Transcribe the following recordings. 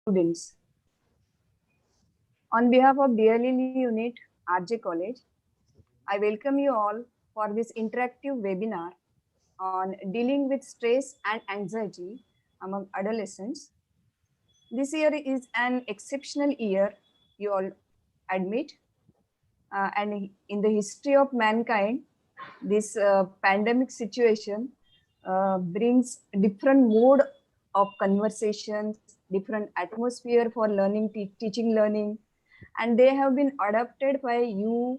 Students. On behalf of DLE Unit RJ College, I welcome you all for this interactive webinar on dealing with stress and anxiety among adolescents. This year is an exceptional year, you all admit, and in the history of mankind, this pandemic situation brings different mode of conversations, different atmosphere for learning, teaching, learning, and they have been adopted by you,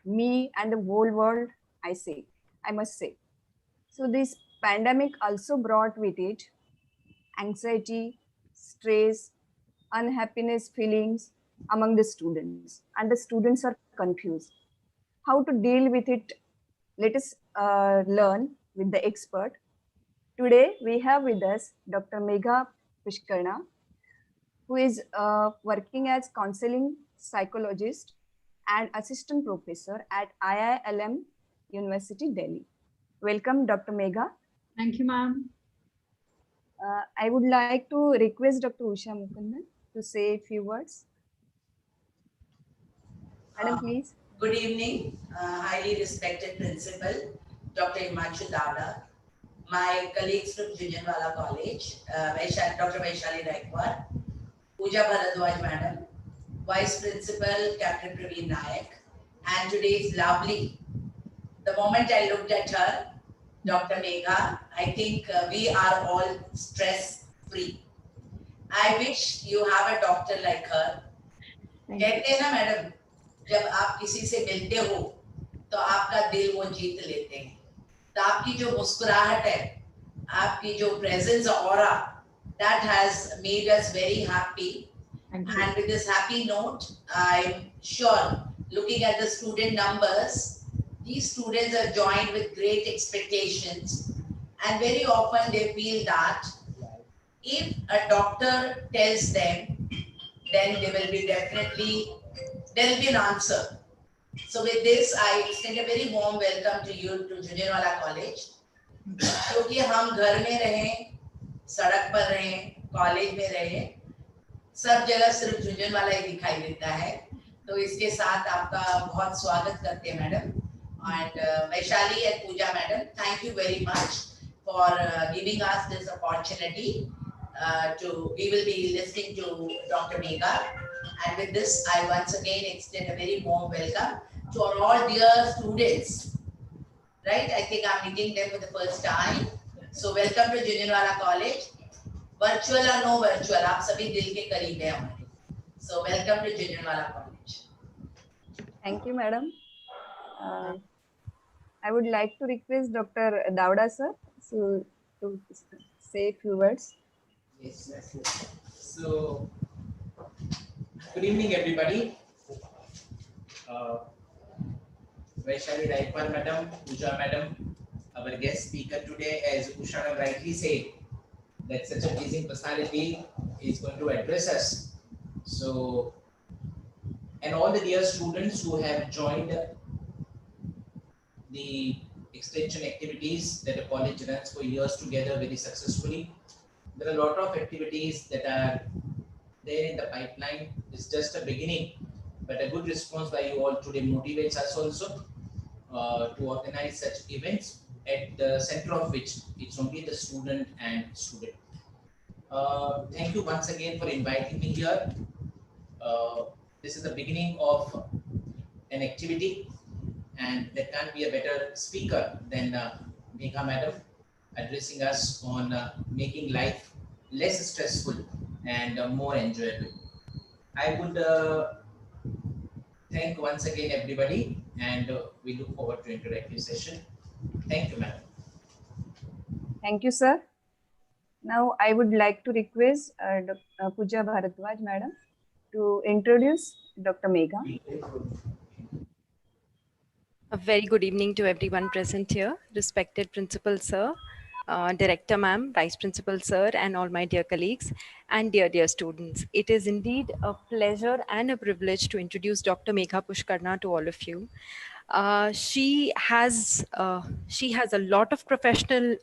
me, and the whole world. I must say. So this pandemic also brought with it anxiety, stress, unhappiness feelings among the students, and the students are confused. How to deal with it? Let us learn with the expert. Today we have with us Dr. Megha Pushkarna, who is working as counseling psychologist and assistant professor at IILM University, Delhi. Welcome, Dr. Megha. Thank you, ma'am. I would like to request Dr. Usha Mukundan to say a few words. Madam, please. Good evening, highly respected principal, Dr. Himanshu Davda, my colleagues from Jhunjhunwala College, Dr. Vaishali Raikwar, Pooja Bharadwaj Madam, Vice Principal Captain Praveen Nayak, and today's lovely. The moment I looked at her, Dr. Megha, I think we are all stress-free. I wish you have a doctor like her. कहते हैं ना madam, जब आप किसी से मिलते हो तो आपका दिल वो जीत लेते हैं, तो आपकी जो मुस्कुराहट है, आपकी जो presence aura, that has made us very happy. And with this happy note, I'm sure, looking at the student numbers, these students are joined with great expectations, and very often they feel that if a doctor tells them, then there will be an answer. So with this, I extend a very warm welcome to you to Jhunjhunwala College. क्योंकि हम घर में रहें, सड़क पर रहें, college में रहें, सब जगह सिर्फ झुंझुनवाला ही दिखाई देता है, तो इसके साथ आपका बहुत स्वागत करते हैं madam. And Vaishali and Pooja madam, thank you very much for giving us this opportunity. We will be listening to Dr. Megha, and with this I once again extend a very warm welcome to our all dear students. Right, I think I'm meeting them for the first time. So welcome to Jhunjhunwala College. Virtual or no virtual, आप सभी दिल के करीब हैं हमारे. So welcome to Jhunjhunwala College. Thank you, madam. I would like to request Dr. Davda sir to say a few words. Yes. So, good evening, everybody. Vaishali Raikwar madam, Pooja madam, our guest speaker today, as Usha rightly said, that such a pleasing personality is going to address us. So, and all the dear students who have joined the extension activities that the college runs for years together very successfully. There are a lot of activities that are there in the pipeline. It's just a beginning, but a good response by you all today motivates us also to organize such events, at the center of which it's only the student and student. Thank you once again for inviting me here. This is the beginning of an activity, and there can't be a better speaker than Megha madam addressing us on making life less stressful and more enjoyable. I would thank once again everybody, and we look forward to interactive session. Thank you, madam. Thank you, sir. Now I would like to request Dr. Pooja Bharadwaj madam to introduce Dr. Megha. A very good evening to everyone present here, respected principal sir, director ma'am, vice principal sir, and all my dear colleagues and dear students. It is indeed a pleasure and a privilege to introduce Dr. Megha Pushkarna to all of you. She has a lot of professional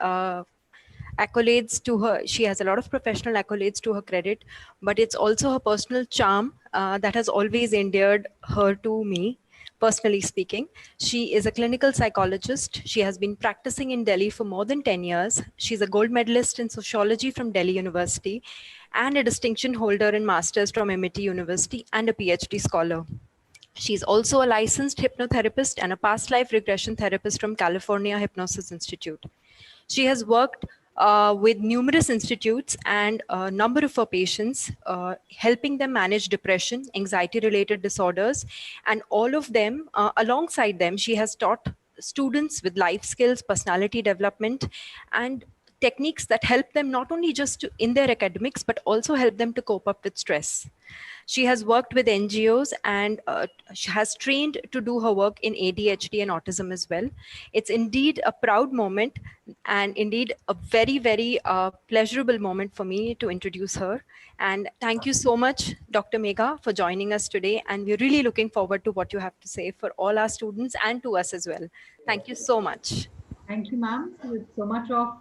accolades to her. She has a lot of professional accolades to her credit, but it's also her personal charm that has always endeared her to me. Personally speaking, she is a clinical psychologist. She has been practicing in Delhi for more than 10 years. She's a gold medalist in sociology from Delhi University and a distinction holder in masters from MIT University and a PhD scholar. She's also a licensed hypnotherapist and a past life regression therapist from California Hypnosis Institute. She has worked with numerous institutes and a number of her patients, helping them manage depression, anxiety-related disorders, and all of them, alongside them, she has taught students with life skills, personality development, and techniques that help them not only just in their academics, but also help them to cope up with stress. She has worked with NGOs and she has trained to do her work in ADHD and autism as well. It's indeed a proud moment and indeed a very, very pleasurable moment for me to introduce her. And thank you so much, Dr. Megha, for joining us today. And we're really looking forward to what you have to say for all our students and to us as well. Thank you so much. Thank you, ma'am. With so much of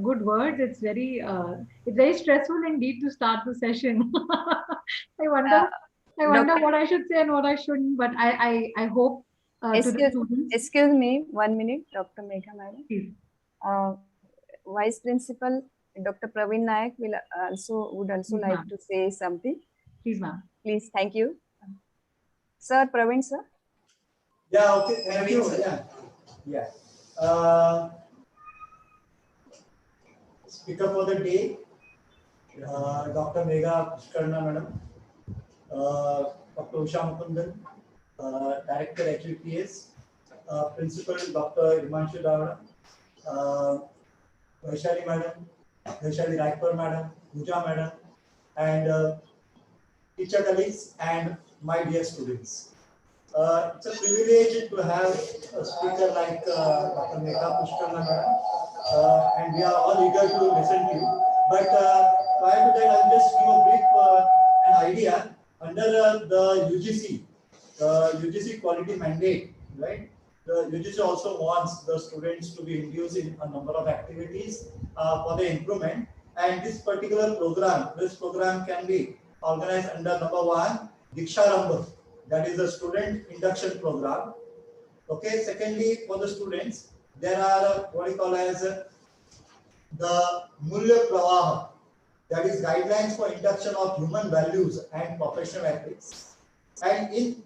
good words, it's very stressful indeed to start the session. I wonder, I wonder Doctor- what I should say and what I shouldn't. But I hope to the students. Excuse me, 1 minute, Dr. Megha madam. Please. Vice Principal Dr. Praveen Nayak would also Yes, like ma'am. to say something. Please, ma'am. Please, thank you. Sir, Praveen, sir. Yeah, okay, thank you. Yeah. Speaker for the day, Dr. Megha Pushkarna madam, Dr. Usha Mukundan, Director HVPS, Principal Dr. Himanshu Davda, Vaishali madam, Vaishali Raikor madam, Pooja madam, and teacher colleagues and my dear students. It's a privilege to have a speaker like Dr. Megha Pushkarna madam, and we are all eager to listen to you. But prior to that, I'll just give a brief an idea. Under the UGC quality mandate, right? The UGC also wants the students to be induced in a number of activities for the improvement. And this program can be organized under number 1, Diksharambha. That is the student induction program. Okay. Secondly, for the students, there are what we call as the Mulya Pravaha. That is guidelines for induction of human values and professional ethics. And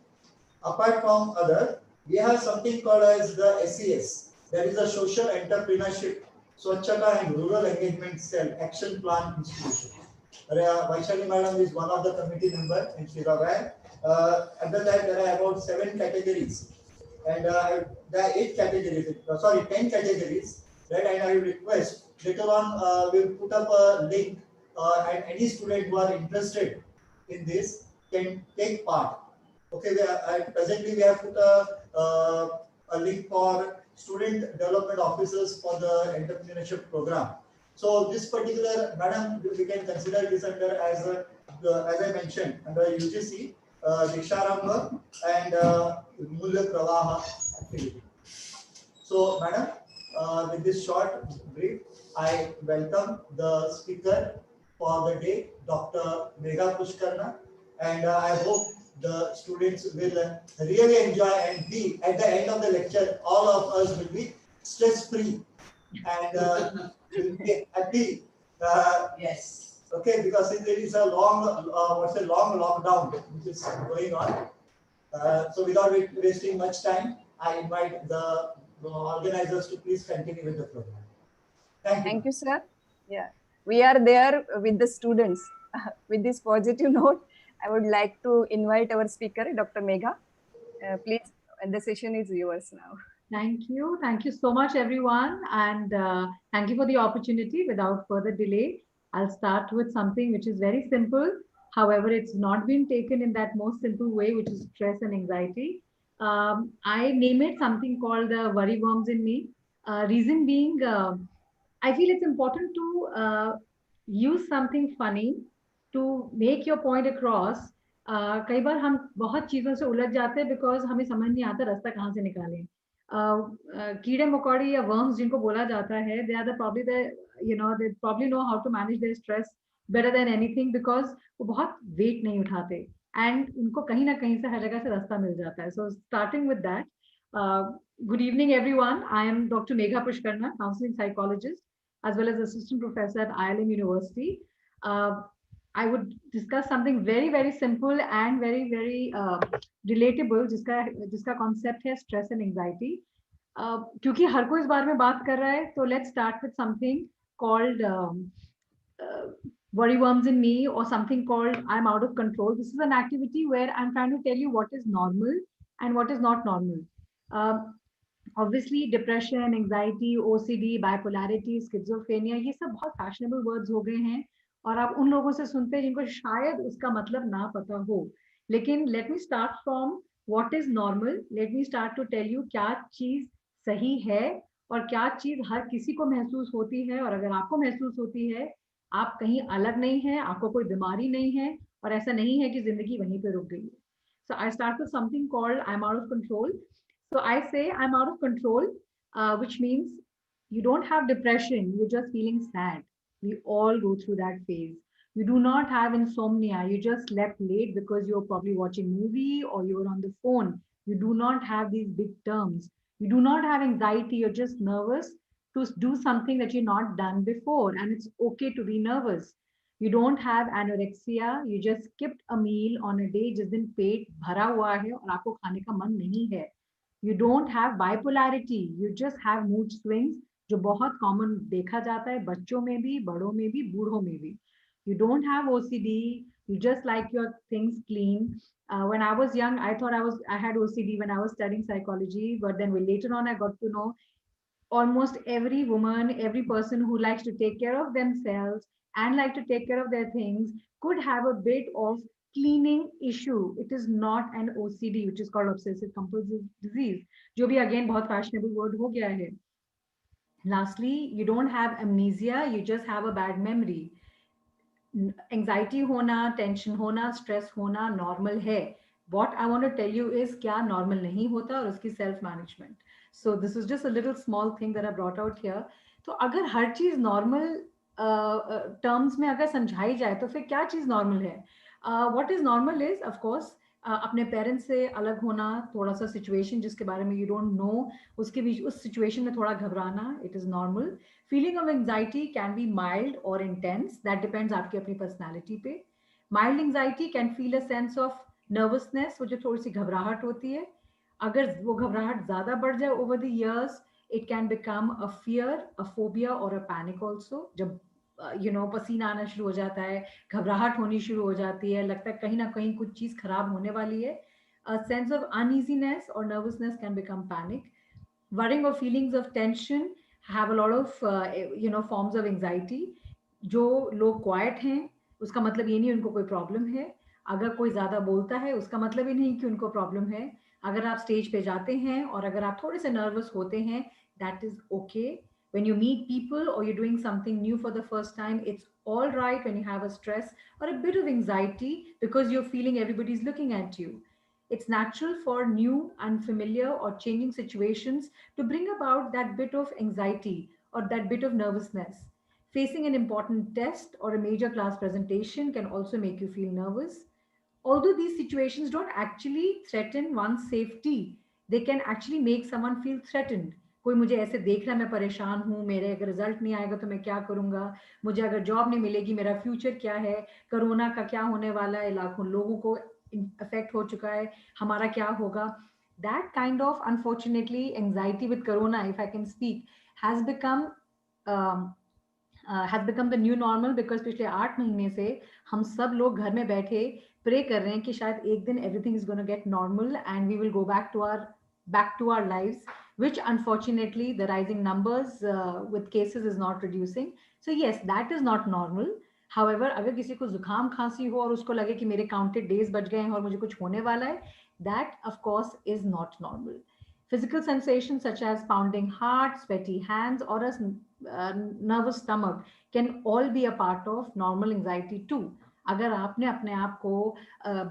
apart from other, we have something called as the SES. That is a social entrepreneurship, Swachhata and rural engagement cell action plan institution. Vaishali madam is one of the committee members and she's aware. At the time, there are about 7 categories, and there are 10 categories, right? And I will request later on, we'll put up a link, and any student who are interested in this can take part. Okay, presently we have put a link for student development officers for the entrepreneurship program. So this particular, madam, we can consider this under as I mentioned, under UGC. Diksharambha and Mulya Pravaha activity. So, madam, with this short brief, I welcome the speaker for the day, Dr. Megha Pushkarna, and I hope the students will really enjoy and be at the end of the lecture. All of us will be stress-free and will be happy. Yes. Okay, because it is a long lockdown which is going on. So without wasting much time, I invite the organizers to please continue with the program. Thank you. Thank you, sir. Yeah, we are there with the students. With this positive note, I would like to invite our speaker, Dr. Megha. Please, the session is yours now. Thank you. Thank you so much, everyone. And thank you for the opportunity. Without further delay, I'll start with something which is very simple. However, it's not been taken in that most simple way, which is stress and anxiety. I name it something called the worry worms in me. Reason being, I feel it's important to use something funny to make your point across. कई बार हम बहुत चीजों से उलझ जाते हैं because हमें समझ नहीं आता रास्ता कहाँ से निकालें. कीड़े मकोड़े या वर्म्स जिनको बोला जाता है, they are the probably the they probably know how to manage their stress better than anything because वो बहुत वेट नहीं उठाते एंड उनको कहीं ना कहीं से हर जगह से रास्ता मिल जाता है. So starting with that, good evening everyone. I am Dr. Megha Pushkarna, counseling psychologist as well as assistant professor at ILM University. I would discuss something very very simple and very very relatable जिसका concept है stress and anxiety. क्योंकि हर कोई इस बारे में बात कर रहा है, तो let's start with something called worry worms in me, or something called I'm out of control. This is an activity where I'm trying to tell you what is normal and what is not normal. Obviously depression, anxiety, OCD, bipolarity, schizophrenia, ये सब बहुत fashionable words हो गए हैं और आप उन लोगों से सुनते हैं जिनको शायद उसका मतलब ना पता हो. लेकिन let me start from what is normal. Let me start to tell you क्या चीज सही है और क्या चीज हर किसी को महसूस होती है, और अगर आपको महसूस होती है आप कहीं अलग नहीं है, आपको कोई बीमारी नहीं है और ऐसा नहीं है कि जिंदगी वहीं पे रुक गई है. So I start with something called I'm out of control. So I say I'm out of control, which means you don't have depression, you're just feeling sad. We all go through that phase. You do not have insomnia, you just slept late because you're probably watching movie or you're on the phone. You do not have these big terms. You do not have anxiety, you're just nervous to do something that you've not done before, and it's okay to be nervous. You don't have anorexia, you just skipped a meal on a day जिस दिन पेट भरा हुआ है और आपको खाने का मन नहीं है. You don't have bipolarity, you just have mood swings जो बहुत common देखा जाता है बच्चों में भी, बड़ों में भी, बूढ़ों में भी. You don't have OCD, you just like your things clean. When I was young, I thought I had OCD when I was studying psychology, but then later on I got to know almost every woman, every person who likes to take care of themselves and like to take care of their things could have a bit of cleaning issue. It is not an OCD, which is called obsessive compulsive disease, जो भी again बहुत fashionable word हो गया है. Lastly, you don't have amnesia, you just have a bad memory. Anxiety होना, tension होना, stress होना normal है. What I want to tell you is क्या normal नहीं होता और उसकी self management. So this is just a little small thing that I brought out here. तो अगर हर चीज normal terms में अगर समझाई जाए तो फिर क्या चीज normal है? What is normal is of course अपने पेरेंट्स से अलग होना, थोड़ा सा सिचुएशन जिसके बारे में यू डोंट नो, उसके बीच उस सिचुएशन में थोड़ा घबराना, it is normal. Feeling of anxiety can be mild और इंटेंस, दैट डिपेंड्स आपकी अपनी पर्सनैलिटी पे. Mild anxiety can feel a sense of nervousness, वो जो थोड़ी सी घबराहट होती है. अगर वो घबराहट ज्यादा बढ़ जाए over the years, it can become a fear, a phobia और अ पैनिक ऑल्सो. जब पसीना आना शुरू हो जाता है, घबराहट होनी शुरू हो जाती है, लगता है कहीं ना कहीं कुछ चीज खराब होने वाली है. A sense of uneasiness or nervousness can become panic. Worrying or feelings of tension have a lot of forms of anxiety. जो लोग क्वाइट हैं उसका मतलब ये नहीं उनको कोई प्रॉब्लम है. अगर कोई ज्यादा बोलता है उसका मतलब ये नहीं कि उनको प्रॉब्लम है. अगर आप स्टेज पे जाते हैं और अगर आप थोड़े से नर्वस होते हैं, that is okay. When you meet people or you're doing something new for the first time, it's all right when you have a stress or a bit of anxiety because you're feeling everybody's looking at you. It's natural for new, unfamiliar, or changing situations to bring about that bit of anxiety or that bit of nervousness. Facing an important test or a major class presentation can also make you feel nervous. Although these situations don't actually threaten one's safety, they can actually make someone feel threatened. कोई मुझे ऐसे देख रहा है, मैं परेशान हूँ, मेरे अगर रिजल्ट नहीं आएगा तो मैं क्या करूंगा, मुझे अगर जॉब नहीं मिलेगी मेरा फ्यूचर क्या है, कोरोना का क्या होने वाला है, लाखों लोगों को इफेक्ट हो चुका है, हमारा क्या होगा. That kind of unfortunately anxiety with corona, if I can speak, has become the new normal because पिछले 8 महीने से हम सब लोग घर में बैठे प्रे कर रहे हैं कि शायद एक दिन everything is going to get normal and we will go back to our lives, which unfortunately the rising numbers with cases is not reducing. So yes, that is not normal. However, अगर किसी को जुकाम खांसी हो और उसको लगे कि मेरे counted days बच गए हैं और मुझे कुछ होने वाला है, that of course is not normal. Physical sensations such as pounding heart, sweaty hands, or a nervous stomach can all be a part of normal anxiety too. अगर आपने अपने आप को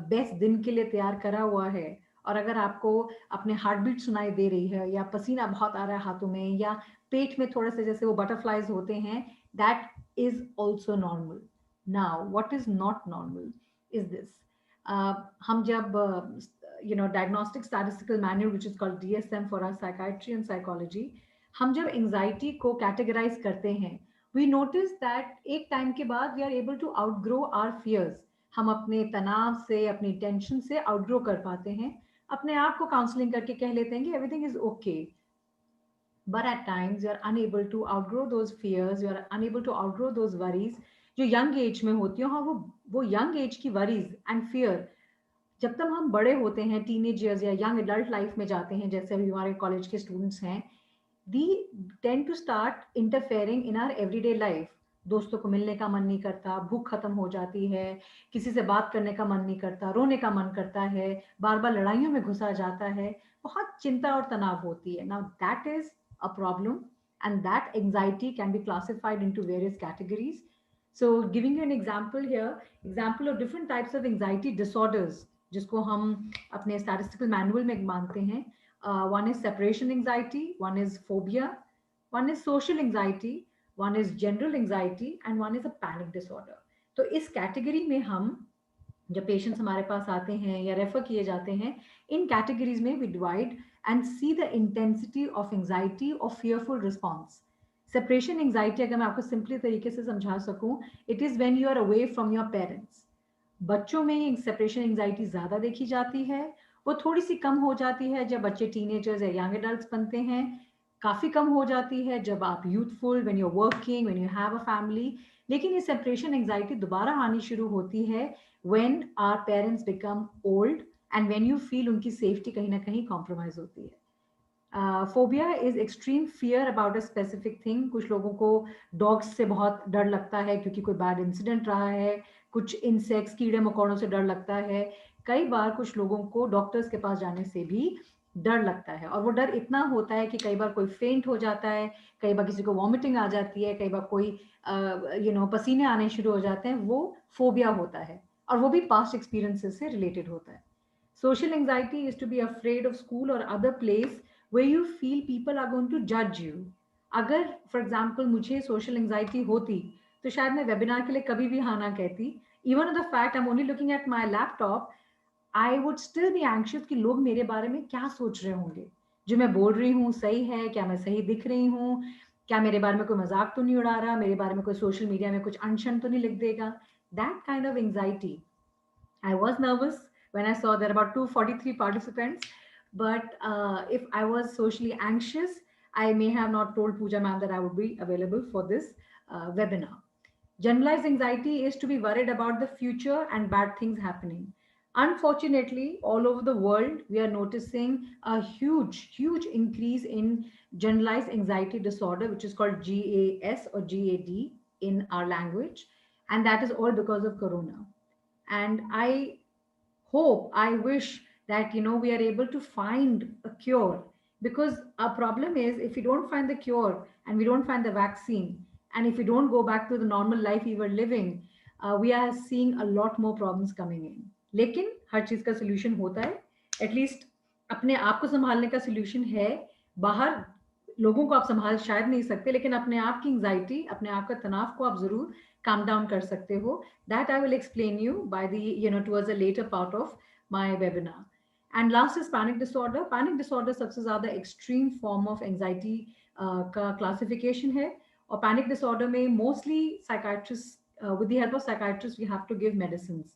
बेस्ट दिन के लिए तैयार करा हुआ है और अगर आपको अपने हार्ट बीट सुनाई दे रही है या पसीना बहुत आ रहा है हाथों में या पेट में थोड़े से जैसे वो बटरफ्लाइज होते हैं, that is also normal. Now what is not normal is this. हम जब diagnostic statistical manual which is called DSM for our psychiatry and psychology, हम जब एंजाइटी को कैटेगराइज करते हैं, वी नोटिस दैट एक टाइम के बाद we are able to outgrow our fears. हम अपने तनाव से, अपनी टेंशन से आउटग्रो कर पाते हैं, अपने आप को काउंसलिंग करके कह लेते हैं कि everything is okay. But at times you are unable to outgrow those fears, you are unable to outgrow those worries जो यंग एज में होती हो. हाँ, वो यंग एज की वरीज एंड फियर जब तक हम बड़े होते हैं, टीनेज ईयर्स या यंग एडल्ट लाइफ में जाते हैं, जैसे अभी हमारे कॉलेज के स्टूडेंट्स हैं, they tend to start interfering in our everyday life. दोस्तों को मिलने का मन नहीं करता, भूख खत्म हो जाती है, किसी से बात करने का मन नहीं करता, रोने का मन करता है, बार बार लड़ाइयों में घुसा जाता है, बहुत चिंता और तनाव होती है. Now that is a problem, and that anxiety can be classified into various categories. So giving you an example here, example of different types of anxiety disorders जिसको हम अपने statistical manual में मानते हैं. One is separation anxiety, one is phobia, one is social anxiety, one is general anxiety, and one is a panic disorder. तो इस category में हम जब पेशेंट्स हमारे पास आते हैं या रेफर किए जाते हैं, इन कैटेगरीज में we divide and see the intensity of anxiety और फियरफुल रिस्पॉन्स. सेपरेशन एंजाइटी अगर मैं आपको सिंपली तरीके से समझा सकूं, it is when you are away from your parents. बच्चों में सेपरेशन एंजाइटी ज्यादा देखी जाती है. वो थोड़ी सी कम हो जाती है जब बच्चे टीनेजर्स या यंग एडल्ट्स बनते हैं. काफी कम हो जाती है जब आप youthful, when you are working, when you have a family. लेकिन ये सेपरेशन एंजाइटी दोबारा आनी शुरू होती है when our parents become old and when you feel उनकी safety कहीं ना कहीं compromise होती है. Phobia is extreme fear about a specific thing. कुछ लोगों को dogs से बहुत डर लगता है क्योंकि कोई bad incident रहा है, कुछ insects, कीड़े मकोड़ों से डर लगता है. कई बार कुछ लोगों को डॉक्टर्स के पास जाने से भी डर लगता है, और वो डर इतना होता है कि कई बार कोई फेंट हो जाता है, कई बार किसी को वॉमिटिंग आ जाती है, कई बार कोई पसीने आने शुरू हो जाते हैं. वो फोबिया होता है और वो भी पास्ट एक्सपीरियंसेस से रिलेटेड होता है. Social anxiety is to be afraid of school और other place where you feel people are going to जज यू. अगर फॉर एग्जाम्पल मुझे सोशल एंजाइटी होती तो शायद मैं वेबिनार के लिए कभी भी हाँ ना कहती. Even the fact I am only looking at my laptop, I would still be anxious कि लोग मेरे बारे में क्या सोच रहे होंगे. जो मैं बोल रही हूँ सही है क्या, मैं सही दिख रही हूँ क्या, मेरे बारे में कोई मजाक तो नहीं उड़ा रहा, मेरे बारे में कोई सोशल मीडिया में कुछ अनशन तो नहीं लिख देगा. That kind of anxiety. I was nervous when I saw there are about 243 participants, but if I was socially anxious, I may have not told Pooja ma'am that I would be available for this webinar. Generalized anxiety is to be worried about the future and bad things happening. Unfortunately, all over the world, we are noticing a huge increase in generalized anxiety disorder, which is called GAS or GAD in our language. And that is all because of Corona. And I hope, I wish that, we are able to find a cure, because our problem is if we don't find the cure and we don't find the vaccine, and if we don't go back to the normal life we were living, we are seeing a lot more problems coming in. लेकिन हर चीज का solution होता है. At least अपने आप को संभालने का solution है. बाहर लोगों को आप संभाल शायद नहीं सकते, लेकिन अपने आप की एंजाइटी, अपने आप का तनाव को आप जरूर calm down कर सकते हो. That I will explain you by the towards the later part of my webinar. And last is panic disorder. Panic disorder सबसे ज़्यादा extreme form of anxiety का classification है. और panic disorder में mostly psychiatrists, with the help of psychiatrists, we have to give medicines.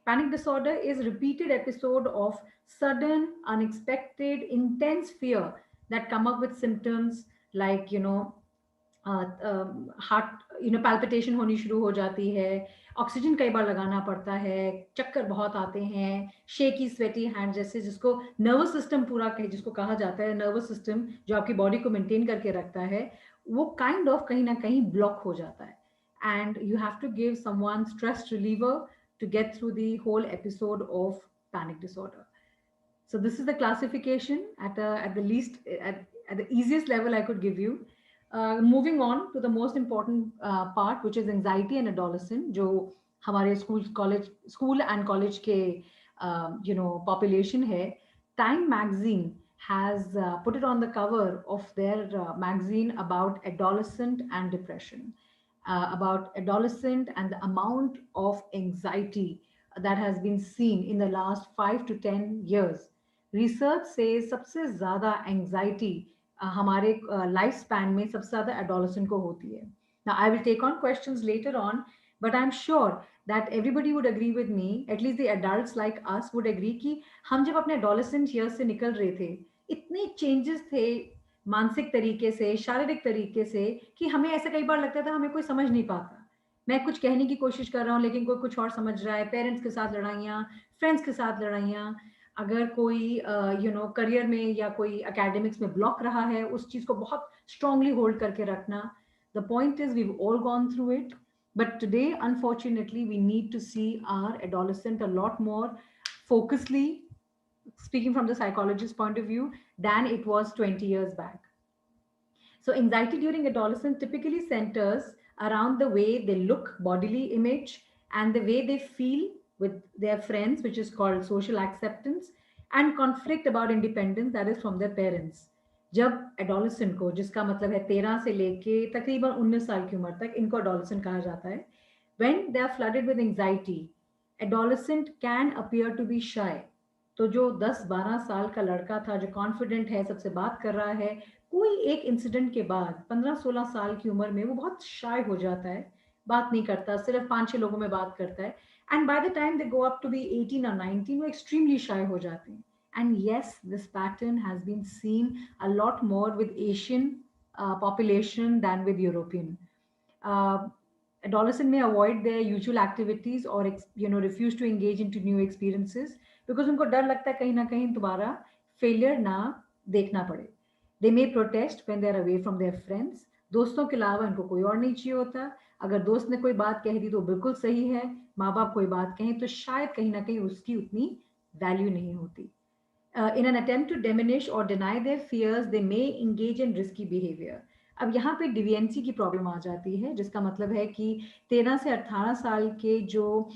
Panic disorder is repeated episode of sudden, unexpected, intense fear that come up with symptoms like heart palpitation होनी शुरू हो जाती है, oxygen कई बार लगाना पड़ता है, चक्कर बहुत आते हैं, शेकी स्वेटी हैंड, जैसे जिसको नर्वस सिस्टम पूरा जिसको कहा जाता है नर्वस सिस्टम जो आपकी बॉडी को मेंटेन करके रखता है, वो काइंड ऑफ कहीं ना कहीं ब्लॉक हो जाता है. And you have to give someone stress reliever to get through the whole episode of panic disorder. So this is the classification at the least at the easiest level I could give you. Moving on to the most important part, which is anxiety and adolescent, जो हमारे school and college के population है. Time magazine has put it on the cover of their magazine about adolescent and depression, about adolescent and the amount of anxiety that has been seen in the last 5 to 10 years. Research says सबसे ज़्यादा anxiety हमारे life span में सबसे ज़्यादा adolescent को होती है. Now I will take on questions later on, but I'm sure that everybody would agree with me, at least the adults like us would agree कि हम जब अपने adolescent years से निकल रहे थे, इतने changes थे मानसिक तरीके से, शारीरिक तरीके से, कि हमें ऐसा कई बार लगता था हमें कोई समझ नहीं पाता. मैं कुछ कहने की कोशिश कर रहा हूँ लेकिन कोई कुछ और समझ रहा है. पेरेंट्स के साथ लड़ाइयाँ, फ्रेंड्स के साथ लड़ाइयाँ, अगर कोई करियर में या कोई एकेडमिक्स में ब्लॉक रहा है, उस चीज़ को बहुत स्ट्रांगली होल्ड करके रखना. The point is we've all gone through it. But today, unfortunately, we need to see our adolescent a lot more focusedly, speaking from the psychologist's point of view, than it was 20 years back. So anxiety during adolescence typically centers around the way they look, bodily image, and the way they feel with their friends, which is called social acceptance, and conflict about independence, that is from their parents. जब adolescent को, जिसका मतलब है 13 से लेके तकरीबन 19 साल की उम्र तक, इनको एडोलेसेंट कहा जाता है, when they are flooded with anxiety, adolescent can appear to be shy. तो जो 10-12 साल का लड़का था जो कॉन्फिडेंट है, सबसे बात कर रहा है, कोई एक इंसिडेंट के बाद 15-16 साल की उम्र में वो बहुत शाय हो जाता है, बात नहीं करता, सिर्फ 5-6 लोगों में बात करता है. And by the time they go up to be 18 और 19, वो एक्सट्रीमली शाय हो जाते हैं. And yes, this pattern has been seen a lot more with Asian population than with European. Adolescents may avoid their usual activities or refuse to engage into new experiences because उनको डर लगता है कहीं ना कहीं दोबारा failure ना देखना पड़े. They may protest when they are away from their friends. दोस्तों के अलावा इनको कोई और नहीं चाहिए होता. अगर दोस्त ने कोई बात कह दी तो बिल्कुल सही है, माँ बाप कोई बात कहें तो शायद कहीं ना कहीं उसकी उतनी वैल्यू नहीं होती. In an attempt to diminish or deny their fears, they may engage in risky behavior. अब यहाँ पे डिविएंसी की प्रॉब्लम आ जाती है, जिसका मतलब है कि 13 से 18 साल के जो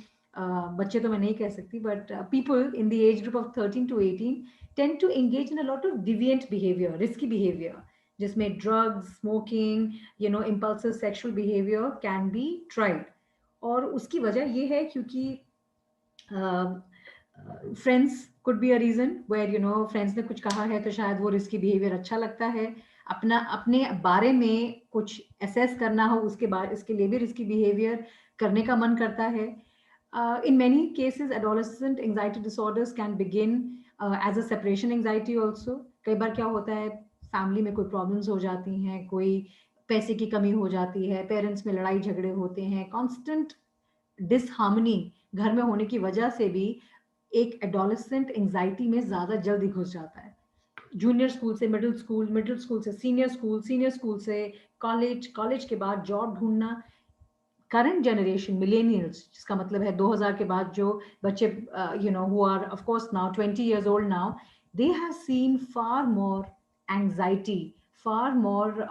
बच्चे तो मैं नहीं कह सकती, but people in the age group of 13 to 18 tend to engage in a lot of deviant behavior, risky behavior, जिसमें drugs, smoking, impulsive sexual behavior can be tried. और उसकी वजह ये है क्योंकि friends could be a reason where friends ने कुछ कहा है तो शायद वो रिस्की बिहेवियर अच्छा लगता है. अपने बारे में कुछ असेस करना हो इसके लिए भी रिस्की बिहेवियर करने का मन करता है. In many cases, adolescent anxiety disorders can begin as a separation anxiety also. कई बार क्या होता है, फैमिली में कोई प्रॉब्लम्स हो जाती हैं, कोई पैसे की कमी हो जाती है, पेरेंट्स में लड़ाई झगड़े होते हैं, कांस्टेंट डिसहार्मनी घर में होने की वजह से भी एक एडोलेसेंट एंजाइटी में ज्यादा जल्दी घुस जाता है. जूनियर स्कूल से मिडिल स्कूल से सीनियर स्कूल से कॉलेज के बाद जॉब ढूंढना. करंट जनरेशन मिलेनियल्स, जिसका मतलब है 2000 के बाद जो बच्चे who are of course now 20 years old now, they have seen far more anxiety, far more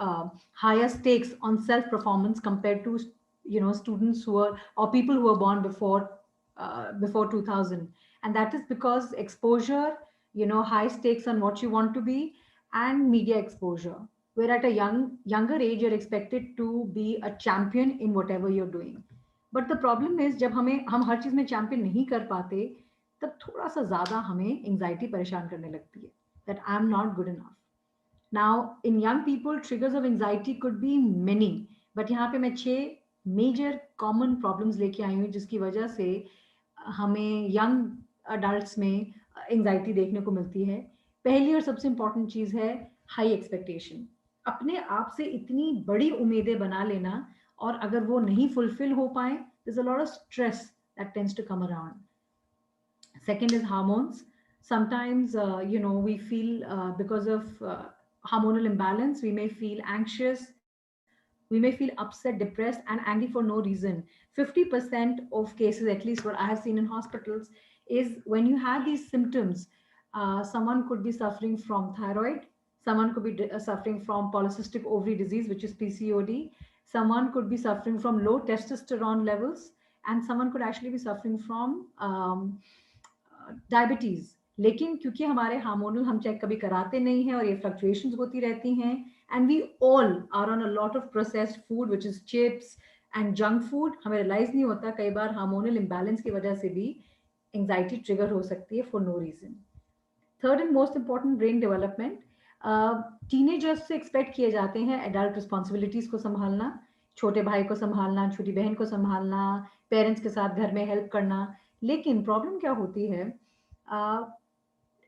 higher stakes on self performance compared to students who are or people who were born before 2000. And that is because exposure, high stakes on what you want to be, and media exposure, where at a younger age you're expected to be a champion in whatever you're doing. But the problem is जब हम हर चीज में champion नहीं कर पाते, तब थोड़ा सा ज्यादा हमें anxiety परेशान करने लगती है, that I'm not good enough. Now in young people, triggers of anxiety could be many, but यहाँ पे मैं 6 major common problems लेके आई हूँ जिसकी वजह से हमें young adults में anxiety देखने को मिलती है. पहली और सबसे important चीज है high expectation. अपने आप से इतनी बड़ी उम्मीदें बना लेना, और अगर वो नहीं फुलफिल हो पाए, there's a lot of stress that tends to come around. Second is hormones. Sometimes we feel because of hormonal imbalance, we may feel anxious, we may feel upset, depressed, and angry for no reason. 50% of cases, at least what I have seen in hospitals, is when you have these symptoms, someone could be suffering from thyroid, someone could be suffering from polycystic ovary disease, which is PCOD, someone could be suffering from low testosterone levels, and someone could actually be suffering from diabetes, लेकिन क्योंकि हमारे hormonal हम check कभी कराते नहीं हैं और ये फ्लक्चुएशंस होती रहती हैं, and we all are on a lot of processed food which is chips and junk food, हमें रियलाइज नहीं होता कई बार हार्मोनल इम्बैलेंस की वजह से भी एंग्जाइटी ट्रिगर हो सकती है for no reason. Third and most important, brain development. Teenagers से एक्सपेक्ट किए जाते हैं एडल्ट रिस्पॉन्सिबिलिटीज को संभालना, छोटे भाई को संभालना, छोटी बहन को संभालना, पेरेंट्स के साथ घर में हेल्प करना. लेकिन प्रॉब्लम क्या होती है,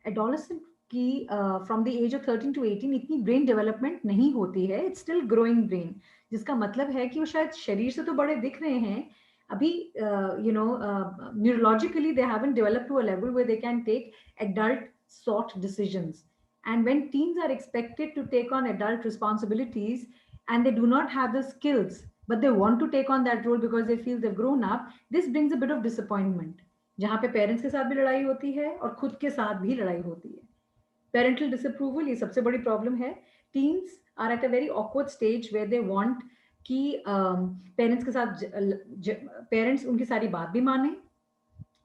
एडोलेसेंट की from the age of 13 to 18 इतनी ब्रेन डेवलपमेंट नहीं होती है, इट्स स्टिल ग्रोइंग ब्रेन, जिसका मतलब है कि वो शायद शरीर से तो बड़े दिख रहे हैं अभी, neurologically they haven't developed to a level where they can take adult sort decisions. And when teens are expected to take on adult responsibilities and they do not have the skills, but they want to take on that role because they feel they've grown up, this brings a bit of disappointment. जहाँ पे parents के साथ भी लड़ाई होती है और खुद के साथ भी लड़ाई होती है. पेरेंटल डिसअप्रूवल ये सबसे बड़ी प्रॉब्लम है. Teens are at a very awkward stage where they want कि पेरेंट्स के साथ पेरेंट्स उनकी सारी बात भी माने,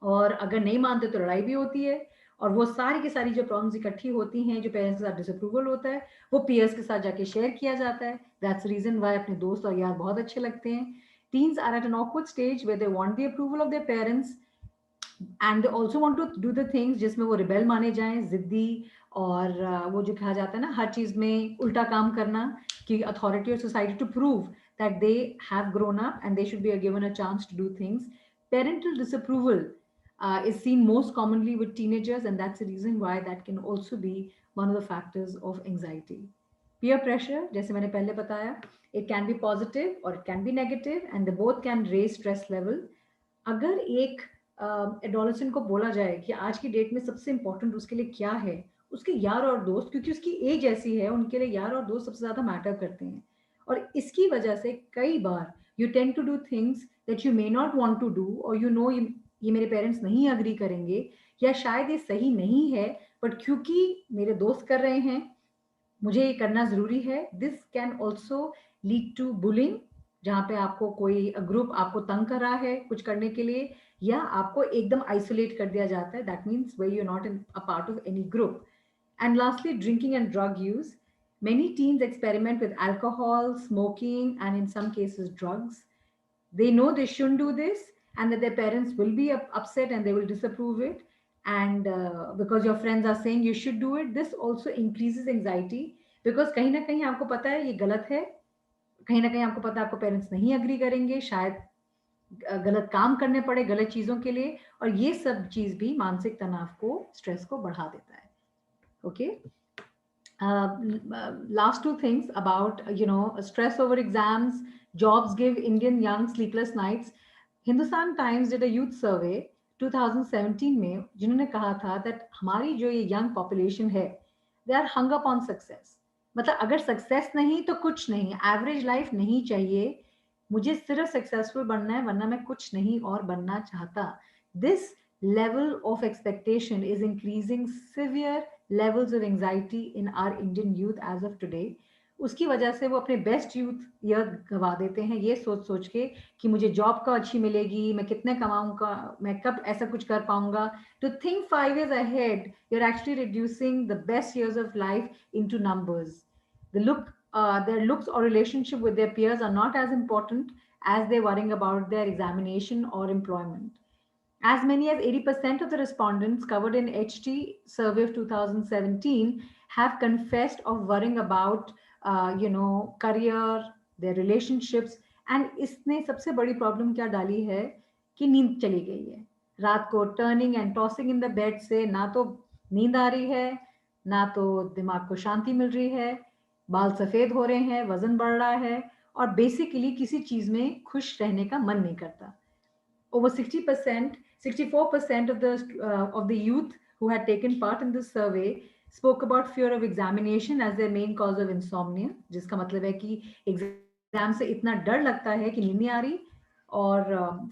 और अगर नहीं मानते तो लड़ाई भी होती है, और वो सारी की सारी जो प्रॉब्लम्स इकट्ठी होती हैं, जो पेरेंट्स के साथ डिसअप्रूवल होता है, वो पीयर्स के साथ जाके शेयर किया जाता है. दैट्स रीजन वाई अपने दोस्त और यार बहुत अच्छे लगते हैं. Teens are at an awkward stage where they want the approval of their parents and they also want to do the things जिसमें वो रिबेल माने जाएं, जिद्दी, और वो जो कहा जाता है ना हर चीज में उल्टा काम करना, कि अथॉरिटी और society to prove that they have grown up and they should be given a chance to do things. Parental disapproval is seen most commonly with teenagers, and that's the reason why that can also be one of the factors of anxiety. Peer pressure, जैसे मैंने पहले बताया, it can be positive or it can be negative, and they both can raise stress level. अगर एक adolescent को बोला जाए कि आज की डेट में सबसे इंपॉर्टेंट उसके लिए क्या है, उसके यार और दोस्त, क्योंकि उसकी एज ऐसी है, उनके लिए यार और दोस्त सबसे ज्यादा मैटर करते हैं. और इसकी वजह से कई बार you tend to do things that you may not want to do, और यू नो ये मेरे पेरेंट्स नहीं अग्री करेंगे, या शायद ये सही नहीं है, बट क्योंकि मेरे दोस्त कर रहे हैं मुझे ये करना जरूरी है. This can also lead to bullying, जहाँ पे आपको कोई ग्रुप आपको तंग कर रहा है कुछ करने के लिए, या आपको एकदम आइसोलेट कर दिया जाता है. That means where you are not in a part of any group. And lastly, drinking and drug use. Many teens experiment with alcohol, smoking, and in some cases drugs. They know they shouldn't do this and that their parents will be upset and they will disapprove it. And because your friends are saying you should do it, this also increases anxiety, because कहीं ना कहीं आपको पता है ये गलत है, कहीं ना कहीं आपको पता है आपको पेरेंट्स नहीं अग्री करेंगे, शायद गलत काम करने पड़े गलत चीजों के लिए, और ये सब चीज भी मानसिक तनाव को, स्ट्रेस को बढ़ा देता है. Okay. Last two things about stress over exams, jobs give Indian young sleepless nights. Hindustan Times did a youth survey 2017 में, जिन्होंने कहा था that हमारी जो ये young population है, they are hung up on success. मतलब अगर success नहीं तो कुछ नहीं, average life नहीं चाहिए, मुझे सिर्फ successful बनना है, वरना मैं कुछ नहीं और बनना चाहता. This level of expectation is increasing severe levels of anxiety in our Indian youth as of today. उसकी वजह से वो अपने बेस्ट यूथ ईयर गवा देते हैं ये सोच सोच के कि मुझे जॉब का अच्छी मिलेगी, मैं कितने कमाऊंगा, मैं कब ऐसा कुछ कर पाऊंगा. To think 5 years ahead, you're actually reducing the best years of life into numbers. Their looks or relationship with their peers are not as important as they're worrying about their examination or employment. As many as 80% of the respondents covered in HT survey of 2017 have confessed of worrying about, career, their relationships, and इसने सबसे बड़ी problem क्या डाली है कि नींद चली गई है. रात को turning and tossing in the bed से ना तो नींद आ रही है, ना तो दिमाग को शांति मिल रही है, बाल सफेद हो रहे हैं, वजन बढ़ रहा है, और बेसिकली किसी चीज में खुश रहने का मन नहीं करता. Over 64% of the youth who had taken part in this survey spoke about fear of examination as their main cause of insomnia, जिसका मतलब है कि एग्जाम से इतना डर लगता है कि नींद नहीं आ रही. और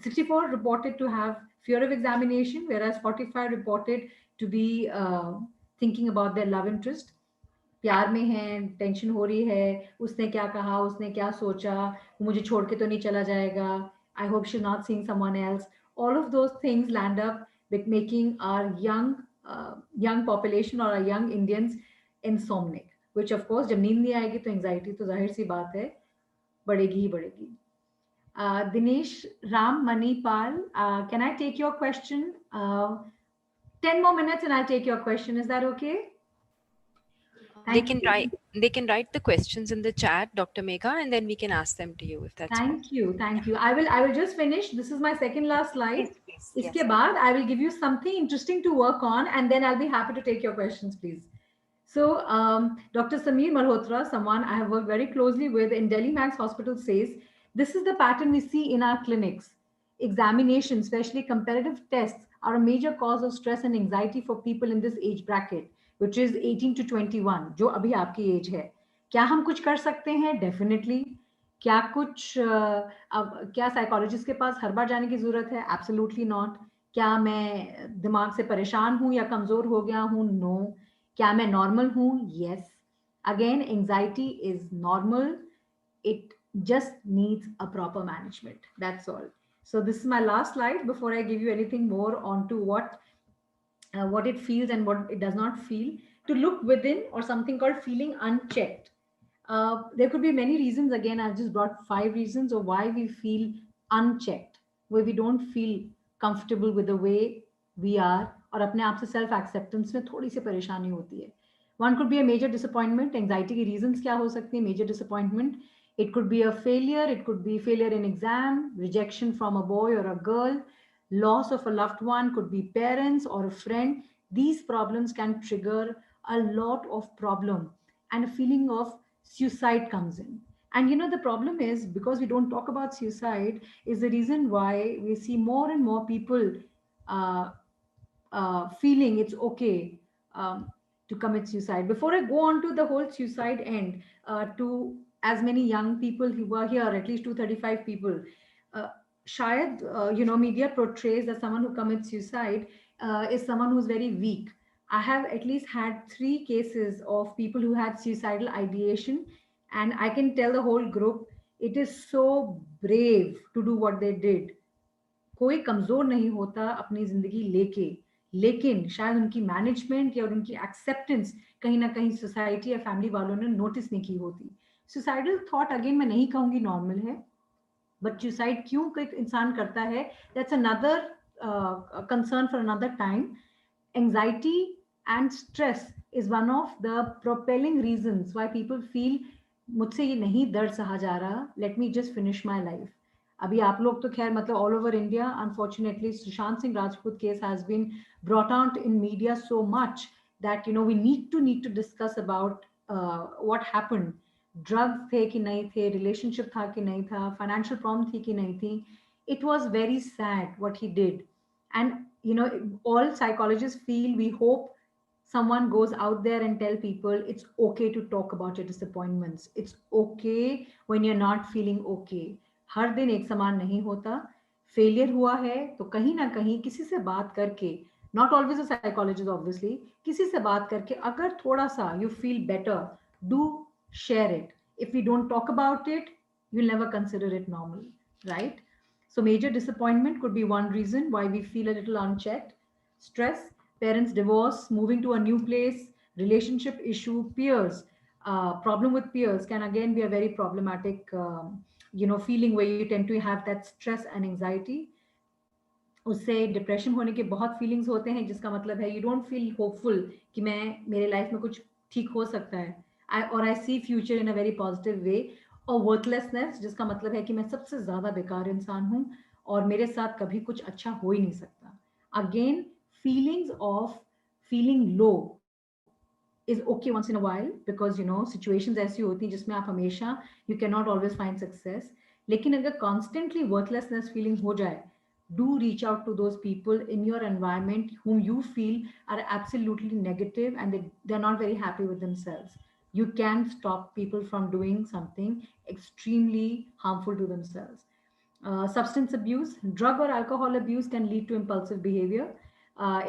64 reported to have fear of examination, whereas 45 reported to be thinking about their love interest. प्यार में है, टेंशन हो रही है, उसने क्या कहा, उसने क्या सोचा, वो मुझे छोड़ के तो नहीं चला जाएगा, I hope she's not seeing someone else. All of those things land up with making our young young population or young Indians insomniac, which of course जब नींद नहीं आएगी तो एंजाइटी तो जाहिर सी बात है बढ़ेगी ही बढ़ेगी. Dinesh Ram Manipal, can I take your question? 10 more minutes and I'll take your question. Is that okay? They can write the questions in the chat, Dr. Megha, and then we can ask them to you if that's Thank you. I will just finish. This is my second last slide. Yes, please. Iske baad, I will give you something interesting to work on, and then I'll be happy to take your questions, please. So, Dr. Sameer Malhotra, someone I have worked very closely with in Delhi Max Hospital, says this is the pattern we see in our clinics. Examinations, especially comparative tests, are a major cause of stress and anxiety for people in this age bracket, which is 18 to 21, जो अभी आपकी as है. क्या हम कुछ कर सकते हैं? डेफिनेटली. क्या कुछ क्या साइकोलॉजिस्ट के पास हर बार जाने की जरूरत है? Absolutely not. क्या मैं दिमाग से परेशान हूं या कमजोर हो गया हूं? नो. क्या मैं नॉर्मल हूं? Yes. Again, anxiety is normal. It just needs a proper management. That's all. So this is my last slide before I give you anything more onto what it feels and what it does not feel. To look within, or something called feeling unchecked. There could be many reasons. Again, I've just brought 5 reasons of why we feel unchecked, where we don't feel comfortable with the way we are, और अपने आप से self acceptance में थोड़ी सी परेशानी होती है. One could be a major disappointment. Anxiety के reasons क्या हो सकती है? Major disappointment. It could be a failure. It could be failure in exam, rejection from a boy or a girl, loss of a loved one, could be parents or a friend. These problems can trigger a lot of problem, and a feeling of suicide comes in. And you know, the problem is, because we don't talk about suicide, is the reason why we see more and more people feeling it's okay to commit suicide. Before I go on to the whole suicide end, to as many young people who were here, at least 235 people, shayad, media portrays that someone who commits suicide is someone who's very weak. I have at least had 3 cases of people who had suicidal ideation, and I can tell the whole group, it is so brave to do what they did. कोई कमजोर नहीं होता अपनी जिंदगी लेके, लेकिन शायद उनकी मैनेजमेंट या उनकी एक्सेप्टेंस कहीं ना कहीं सोसाइटी या फैमिली वालों ने नोटिस नहीं की होती. सुसाइडल थॉट, अगेन मैं नहीं कहूंगी नॉर्मल है, बट सुसाइड क्यों कोई इंसान करता है, that's another concern for another time. Anxiety and stress is one of the propelling reasons why people feel मुझसे ये नहीं दर्द सहा जा रहा, let me just finish my life. अभी आप लोग तो खैर मतलब all over India, unfortunately Sushant Singh Rajput case has been brought out in media so much that we need to discuss about what happened. Drugs थे कि नहीं थे, रिलेशनशिप था कि नहीं था, फाइनेंशियल प्रॉब्लम थी कि नहीं थी. It was very sad what he did. And all psychologists feel, we hope someone goes out there and tell people it's okay to talk about your disappointments. It's okay when you're not feeling okay. हर दिन एक समान नहीं होता. Failure हुआ है तो कहीं ना कहीं किसी से बात करके, not always a psychologist obviously, किसी से बात करके अगर थोड़ा सा you feel better, do share it. If we don't talk about it, you'll never consider it normal, right? So major disappointment could be one reason why we feel a little unchecked. Stress, parents divorce, moving to a new place, relationship issue, peers, problem with peers can again be a very problematic feeling where you tend to have that stress and anxiety. उससे depression होने के बहुत feelings होते हैं, जिसका मतलब है you don't feel hopeful कि मैं मेरे लाइफ में कुछ ठीक हो सकता है, और I see future in a very positive way. और वर्थलेसनेस, जिसका मतलब है कि मैं सबसे ज्यादा बेकार इंसान हूँ और मेरे साथ कभी कुछ अच्छा हो ही नहीं सकता. Again, feelings of feeling low is okay once in a while, because situations ऐसी होती हैं जिसमें आप हमेशा you cannot always find success. लेकिन अगर constantly worthlessness feeling हो जाए, do reach out to those people in your environment whom you feel are absolutely negative and they're not very happy with themselves. You can stop people from doing something extremely harmful to themselves. Substance abuse, drug or alcohol abuse can lead to impulsive behavior.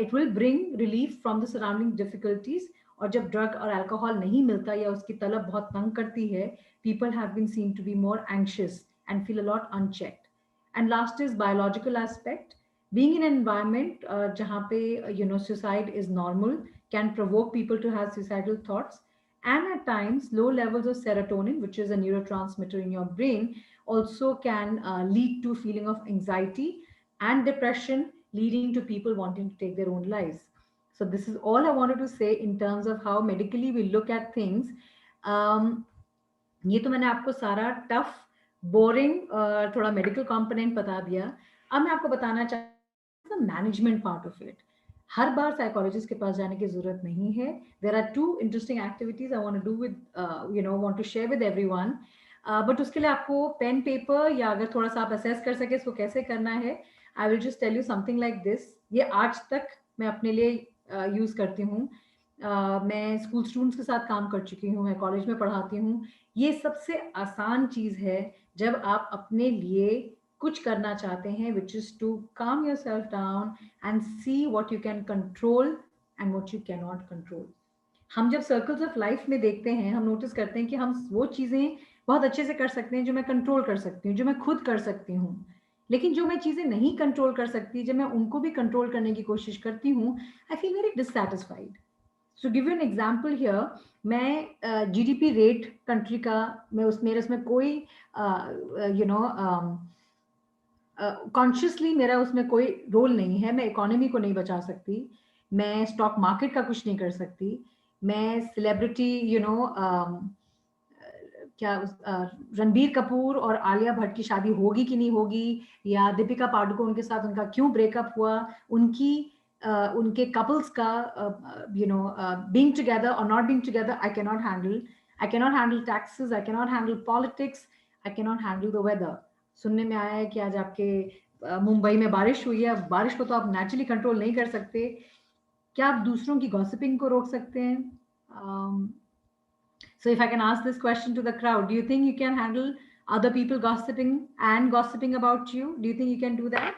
It will bring relief from the surrounding difficulties. और जब drug और alcohol नहीं मिलता या उसकी तलब बहुत तंग करती है, people have been seen to be more anxious and feel a lot unchecked. And last is biological aspect. being in an environment jahan pe suicide is normal, can provoke people to have suicidal thoughts, and at times low levels of serotonin, which is a neurotransmitter in your brain, also can lead to feeling of anxiety and depression, leading to people wanting to take their own lives. So this is all I wanted to say in terms of how medically we look at things. ये तो मैंने आपको सारा tough boring थोड़ा medical component बता दिया. अब मैं आपको बताना चाहती हूँ मैनेजमेंट पार्ट ऑफ इट. हर बार साइकोलॉजिस्ट के पास जाने की जरूरत नहीं है. There are 2 interesting activities I want to do with want to share with everyone. But उसके लिए आपको पेन पेपर, या अगर थोड़ा सा आप असेस कर सके इसको कैसे करना है, I will just tell you something like this. ये आज तक मैं अपने लिए यूज करती हूँ. मैं स्कूल स्टूडेंट्स के साथ काम कर चुकी हूँ, मैं कॉलेज में पढ़ाती हूँ. ये सबसे आसान चीज है जब आप अपने लिए कुछ करना चाहते हैं, which is to calm yourself down and see what you can control and what you cannot control. हम जब सर्कल्स ऑफ लाइफ में देखते हैं, हम नोटिस करते हैं कि हम वो चीजें बहुत अच्छे से कर सकते हैं जो मैं कंट्रोल कर सकती हूँ, जो मैं खुद कर सकती हूँ. लेकिन जो मैं चीजें नहीं कंट्रोल कर सकती, जब मैं उनको भी कंट्रोल करने की कोशिश करती हूँ, I feel very dissatisfied. So give you an example here, मैं GDP रेट कंट्री का मैं मेरे उसमें कोई कॉन्शियसली मेरा उसमें कोई रोल नहीं है. मैं इकोनॉमी को नहीं बचा सकती, मैं स्टॉक मार्केट का कुछ नहीं कर सकती, मैं सेलिब्रिटी क्या रणबीर कपूर और आलिया भट्ट की शादी होगी कि नहीं होगी, या दीपिका पादुकोण के साथ उनका क्यों ब्रेकअप हुआ, उनके कपल्स का being together or not being together, I cannot handle. I cannot handle taxes, I cannot handle politics, I cannot handle the weather. सुनने में आया है कि आज आपके मुंबई में बारिश हुई है. बारिश को तो आप नेचुरली कंट्रोल नहीं कर सकते. क्या आप दूसरों की गॉसिपिंग को रोक सकते हैं? So if I can ask this question to the crowd, do you think you can handle other people gossiping and gossiping about you? Do you think you can do that?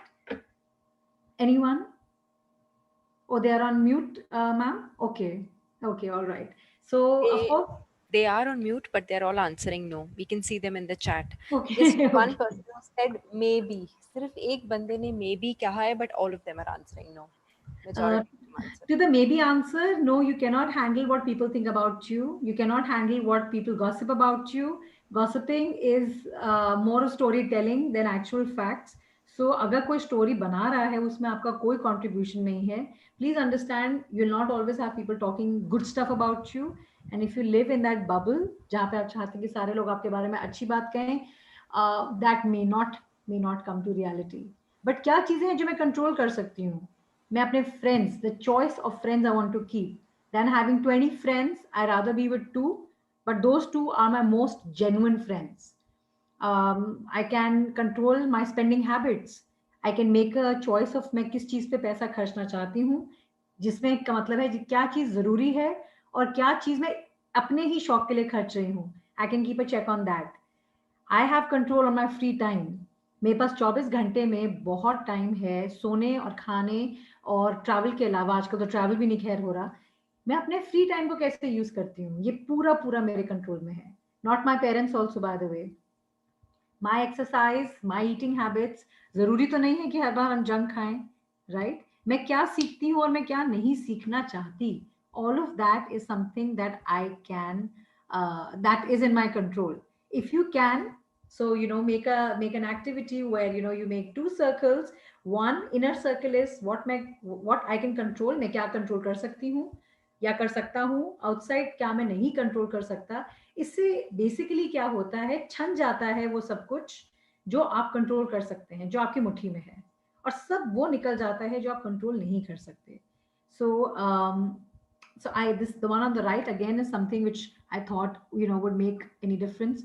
Anyone? Oh, they are on mute, ma'am? Okay. Okay, all right. So, of course, they are on mute, but they're all answering no. We can see them in the chat. Okay. Just one person who said maybe. सिर्फ एक बंदे ने maybe कहा है, but all of them are answering no. To the maybe answer, no, you cannot handle what people think about you. You cannot handle what people gossip about you. Gossiping is more storytelling than actual facts. So अगर कोई story बना रहा है उसमें आपका कोई contribution नहीं है, please understand you'll not always have people talking good stuff about you. And if you live in that bubble जहाँ पे आप चाहते हैं कि सारे लोग आपके बारे में अच्छी बात कहें, that may not come to reality. But क्या चीजें हैं जो मैं control कर सकती हूँ? मैं अपने friends, the choice of friends I want to keep. Than having 20 friends, I rather be with 2, but those 2 are my most genuine friends. I can control my spending habits. I can make a choice of मैं किस चीज पे पैसा खर्चना चाहती हूँ, जिसमें का मतलब है क्या चीज जरूरी है और क्या चीज मैं अपने ही शौक के लिए खर्च रही हूँ. I can keep a check on that. I have control on my free time. मेरे पास 24 घंटे में बहुत टाइम है सोने और खाने और ट्रैवल के अलावा. आजकल तो ट्रैवल भी नहीं खैर हो रहा. मैं अपने फ्री टाइम को कैसे यूज करती हूँ, ये पूरा मेरे कंट्रोल में है. Not my parents also, by the way. My exercise, my eating habits. जरूरी तो नहीं है कि हर बार हम जंक खाएं, राइट? मैं क्या सीखती हूँ और मैं क्या नहीं सीखना चाहती, all of that is something that I can, that is in my control. If you can, so make an activity where you make 2 circles. One inner circle is what I can control, मैं क्या control कर सकती हूँ या कर सकता हूँ. outside क्या मैं नहीं control कर सकता. इससे basically क्या होता है, छन जाता है वो सब कुछ जो आप control कर सकते हैं, जो आपकी मुट्ठी में है, और सब वो निकल जाता है जो आप control नहीं कर सकते. So the one on the right again is something which I thought would make any difference.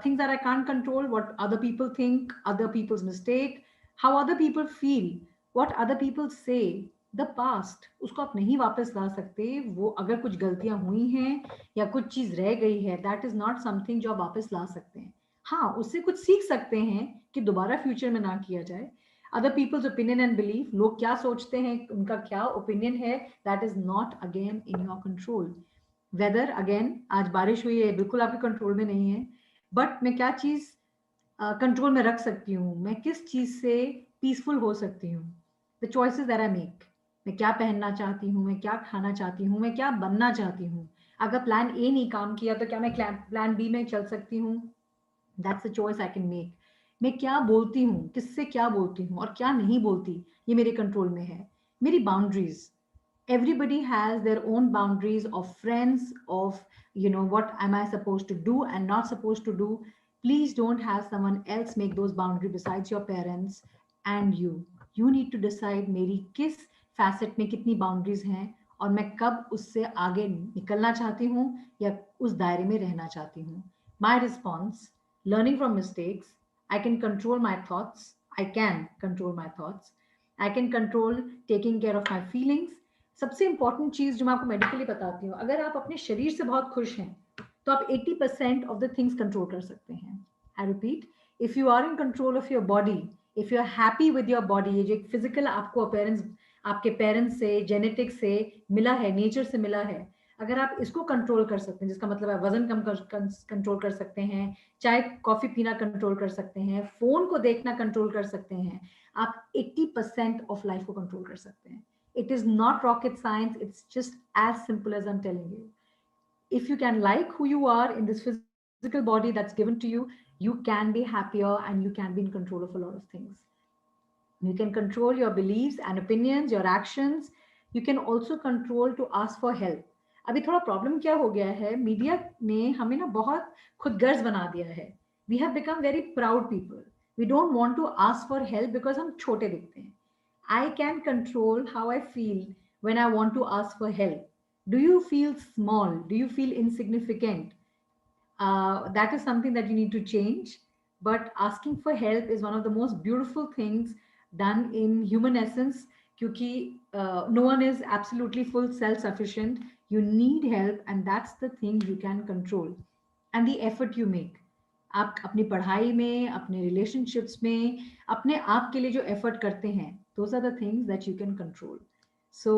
Things that I can't control: what other people think, other people's mistake, how other people feel, what other people say. The past, उसको आप नहीं वापस ला सकते. वो अगर कुछ गलतियां हुई हैं या कुछ चीज रह गई है, that is not something जो आप वापस ला सकते हैं. हाँ, उससे कुछ सीख सकते हैं कि दोबारा फ्यूचर में ना किया जाए. Other people's opinion and belief, लोग क्या सोचते हैं, उनका क्या ओपिनियन है, that is not again in your control. Weather, again, आज बारिश हुई है, बिल्कुल आपके कंट्रोल में नहीं है. बट मैं क्या चीज कंट्रोल में रख सकती हूँ, मैं किस चीज से पीसफुल हो सकती हूँ. The choices that I make, मैं क्या पहनना चाहती हूँ, मैं क्या खाना चाहती हूँ, मैं क्या बनना चाहती हूँ। अगर प्लान ए नहीं काम किया तो क्या मैं प्लान बी में चल सकती हूँ? That's a choice I can make. मैं क्या बोलती हूँ, किससे क्या बोलती हूँ और क्या नहीं बोलती, ये मेरे कंट्रोल में है। मेरी boundaries, everybody has their own boundaries of friends, of what am I supposed to do and not supposed to do. Please don't have someone else make those boundaries besides your parents and you need to decide मेरी किस facet में कितनी boundaries हैं और मैं कब उससे आगे निकलना चाहती हूँ या उस दायरे में रहना चाहती हूँ. My response: learning from mistakes. I can control my thoughts. I can control my thoughts. I can control taking care of my feelings. सबसे इंपॉर्टेंट चीज जो मैं आपको मेडिकली बताती हूँ, अगर आप अपने शरीर से बहुत खुश हैं तो आप 80% ऑफ द थिंग्स कंट्रोल कर सकते हैं. I repeat, if you are in control of your body, if you are happy with your body, ये जो एक फिजिकल आपको अपेयरेंस आपके पेरेंट्स से, जेनेटिक्स से मिला है, नेचर से मिला है, अगर आप इसको कंट्रोल कर सकते हैं, जिसका मतलब है वजन कम कंट्रोल कर सकते हैं, चाय कॉफी पीना कंट्रोल कर सकते हैं, फोन को देखना कंट्रोल कर सकते हैं, आप 80% ऑफ लाइफ को कंट्रोल कर सकते हैं. It is not rocket science. It's just as simple as I'm telling you. If you can like who you are in this physical body that's given to you, you can be happier and you can be in control of a lot of things. You can control your beliefs and opinions, your actions. You can also control to ask for help. अभी थोड़ा problem क्या हो गया है, media ने हमें ना बहुत खुदगर्ज बना दिया है. We have become very proud people. We don't want to ask for help because हम छोटे दिखते हैं. I can control how I feel when I want to ask for help. Do you feel small? Do you feel insignificant? That is something that you need to change. But asking for help is one of the most beautiful things done in human essence, because no one is absolutely full self-sufficient. You need help, and that's the thing you can control. And the effort you make. आप अपनी पढ़ाई में, अपने relationships में, अपने आप के लिए जो effort करते हैं, those are the things that you can control. So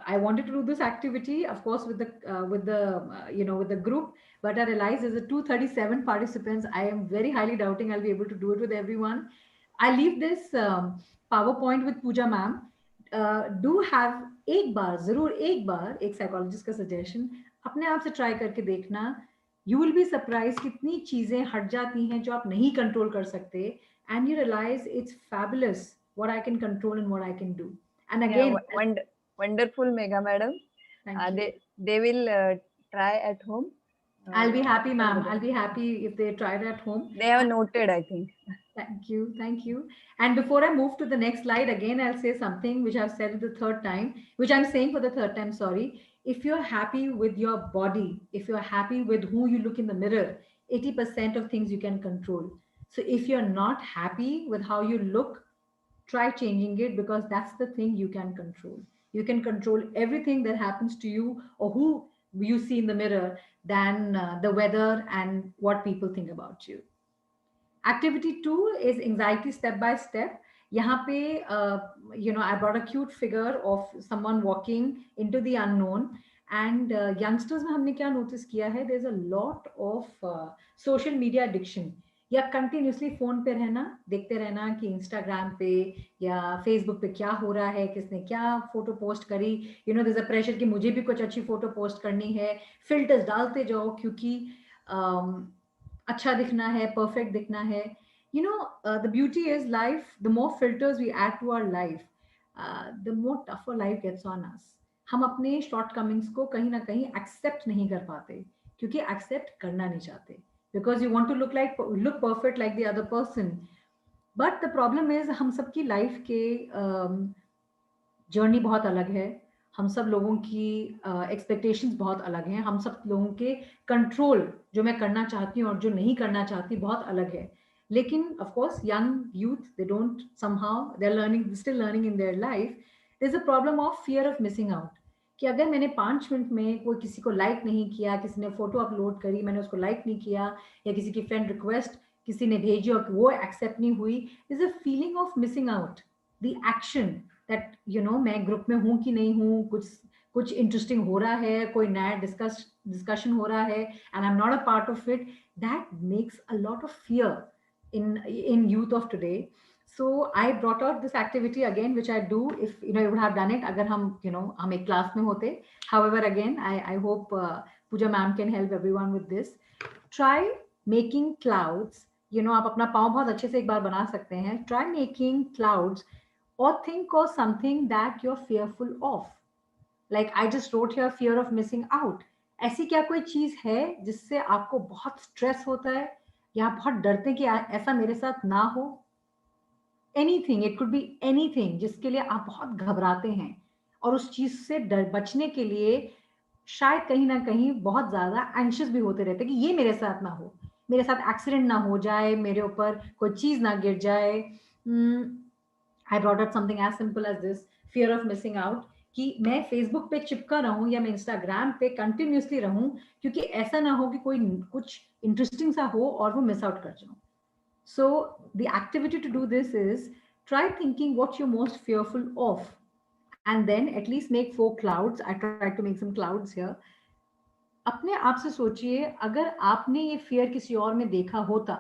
I wanted to do this activity, of course, with the group, but I realized there's a 237 participants. I am very highly doubting I'll be able to do it with everyone. I leave this PowerPoint with Pooja ma'am. Do have एक बार, जरूर एक बार, एक psychologist का suggestion अपने आप से try करके देखना. You will be surprised कितनी चीजें हट जाती हैं जो आप नहीं control कर सकते, and you realize it's fabulous what I can control and what I can do. And again, Wonderful, Megha madam. thank you. They will try at home. I'll be happy, ma'am. I'll be happy if they try it at home. They have noted, I think. Thank you. Thank you. And before I move to the next slide, again, I'll say something which I've said the third time, which I'm saying for the third time, sorry. If you're happy with your body, if you're happy with who you look in the mirror, 80% of things you can control. So if you're not happy with how you look, try changing it, because that's the thing you can control. You can control everything that happens to you or who you see in the mirror than the weather and what people think about you. Activity 2 is anxiety step by step. यहाँ पे, I brought a cute figure of someone walking into the unknown. And youngsters में हमने क्या notice किया है, there's a lot of social media addiction. या continuously phone पे रहना, देखते रहना कि इंस्टाग्राम पे या फेसबुक पे क्या हो रहा है, किसने क्या फोटो पोस्ट करी. देयर इज अ प्रेशर कि मुझे भी कुछ अच्छी फोटो पोस्ट करनी है. फिल्टर्स डालते जाओ क्योंकि अच्छा दिखना है, परफेक्ट दिखना है. The beauty is life, the more filters we add to our life, the more tougher life gets on us. हम अपने शॉर्ट कमिंग्स को कहीं ना कहीं एक्सेप्ट नहीं कर पाते क्योंकि एक्सेप्ट करना नहीं चाहते, because you want to look perfect like the other person. But the problem is हम सबकी लाइफ के जर्नी बहुत अलग है. हम सब लोगों की एक्सपेक्टेशंस बहुत अलग हैं. हम सब लोगों के कंट्रोल जो मैं करना चाहती हूँ और जो नहीं करना चाहती बहुत अलग है. लेकिन of course young youth, they don't somehow, they're still learning in their life. There's a problem of fear of missing out. कि अगर मैंने 5 मिनट में कोई किसी को लाइक नहीं किया, किसी ने फोटो अपलोड करी, मैंने उसको लाइक नहीं किया, या किसी की फ्रेंड रिक्वेस्ट किसी ने भेजी और वो एक्सेप्ट नहीं हुई, is a feeling of missing out the action that मैं ग्रुप में हूँ कि नहीं हूँ, कुछ इंटरेस्टिंग हो रहा है, कोई नया डिस्कशन हो रहा है and I am not a part of it. That makes a lot of fear in youth of today. So I brought out this activity again, which I do if you would have done it agar hum ek class mein hote. However, again, I hope Pooja ma'am can help everyone with this. Try making clouds. आप अपना पाँव बहुत अच्छे से एक बार बना सकते हैं. Try making clouds or think of something that you're fearful of. Like I just wrote here fear of missing out. ऐसी क्या कोई चीज है जिससे आपको बहुत स्ट्रेस होता है या आप बहुत डरते हैं कि ऐसा मेरे साथ ना हो. Anything, it could be anything जिसके लिए आप बहुत घबराते हैं और उस चीज से डर बचने के लिए शायद कहीं ना कहीं बहुत ज्यादा एंशियस भी होते रहते हैं कि ये मेरे साथ ना हो, मेरे साथ एक्सीडेंट ना हो जाए, मेरे ऊपर कोई चीज ना गिर जाए. I brought out something as simple as this, fear of missing out, कि मैं फेसबुक पे चिपका रहूं या मैं इंस्टाग्राम पे कंटिन्यूसली रहूं क्योंकि ऐसा ना हो कि कोई कुछ इंटरेस्टिंग सा हो और वो मिस आउट कर जाऊं. So the activity to do this is try thinking what you're most fearful of, and then at least make 4 clouds. I tried to make some clouds here. अपने आप से सोचिए अगर आपने ये फियर किसी और में देखा होता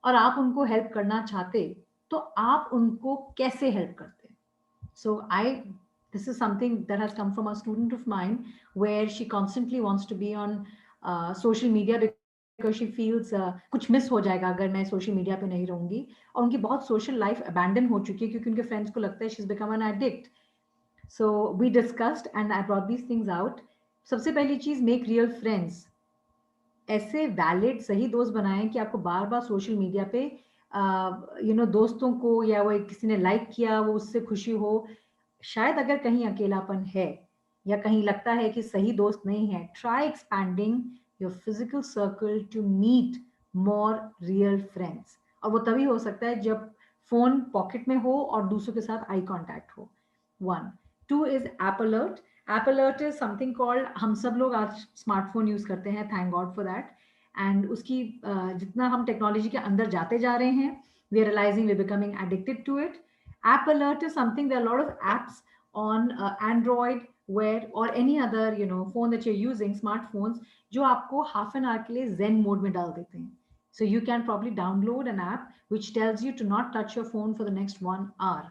और आप उनको हेल्प करना चाहते तो आप उनको कैसे हेल्प करते. So this is something that has come from a student of mine where she constantly wants to be on social media because she feels कुछ मिस हो जाएगा अगर मैं सोशल मीडिया पे नहीं रहूंगी, और उनकी बहुत सोशल लाइफ अबैंडन हो चुकी है क्योंकि उनके फ्रेंड्स को लगता है she is become an addict. So we discussed and I brought these things out. सबसे पहली चीज, मेक रियल फ्रेंड्स. ऐसे वैलिड सही दोस्त बनाएं कि आपको बार बार सोशल मीडिया पे दोस्तों को या वो किसी ने लाइक किया वो उससे खुशी हो. शायद अगर कहीं अकेलापन है या कहीं लगता है कि सही दोस्त नहीं है, try expanding your physical circle to meet more real friends. और वो तभी हो सकता है जब फोन पॉकेट में हो और दूसरों के साथ आई कांटेक्ट हो. 1. 2 is app alert. App alert is something called, हम सब लोग आज स्मार्टफोन यूज करते हैं, thank God for that. And उसकी जितना हम टेक्नोलॉजी के अंदर जाते जा रहे हैं, we are realizing we are becoming addicted to it. App alert is something, there are a lot of apps on Android where or any other phone that you're using, smartphones, जो आपको half an hour के लिए zen mode में डाल देते हैं. So you can probably download an app which tells you to not touch your phone for the next 1 hour.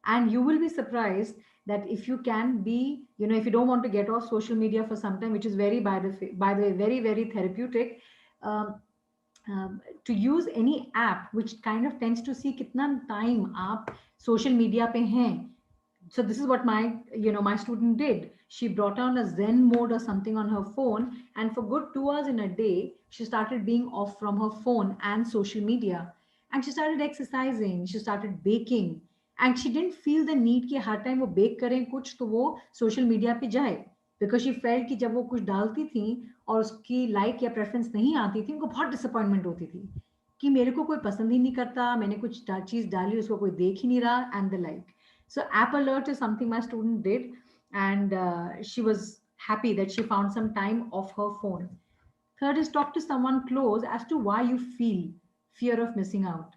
And you will be surprised that if you can be, if you don't want to get off social media for some time, which is very, by the way, very, very therapeutic, to use any app which kind of tends to see कितना time आप social media पे हैं. So this is what my student did. She brought on a Zen mode or something on her phone, and for good 2 hours in a day, she started being off from her phone and social media. And she started exercising, she started baking, and she didn't feel the need कि हर time वो bake करें कुछ तो वो social media पे जाए. Because she felt कि जब वो कुछ डालती थी और उसकी लाइक या प्रेफरेंस नहीं आती थी, उनको बहुत डिसअपॉइंटमेंट होती थी कि मेरे को कोई पसंद ही नहीं करता, मैंने कुछ चीज डाली उसको कोई देख ही नहीं रहा, and the like. So app alert is something my student did, and she was happy that she found some time off her phone. Third is talk to someone close as to why you feel fear of missing out.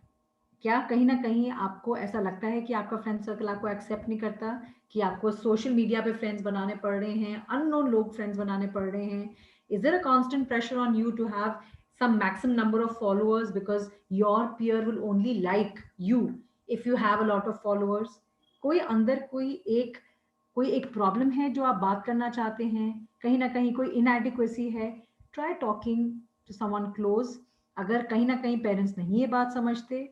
क्या कहीं ना कहीं आपको ऐसा लगता है कि आपका फ्रेंड सर्कल आपको एक्सेप्ट नहीं करता, कि आपको सोशल मीडिया पे फ्रेंड्स बनाने पड़ रहे हैं, अननोन लोग फ्रेंड्स बनाने पड़ रहे हैं. Is there a constant pressure on you to have some maximum number of followers because your peer will only like you if you have a lot of followers? कोई अंदर कोई एक प्रॉब्लम है जो आप बात करना चाहते हैं, कहीं ना कहीं कोई इनएडिक्वेसी है. Try talking to someone close. अगर कहीं ना कहीं पेरेंट्स नहीं ये बात समझते,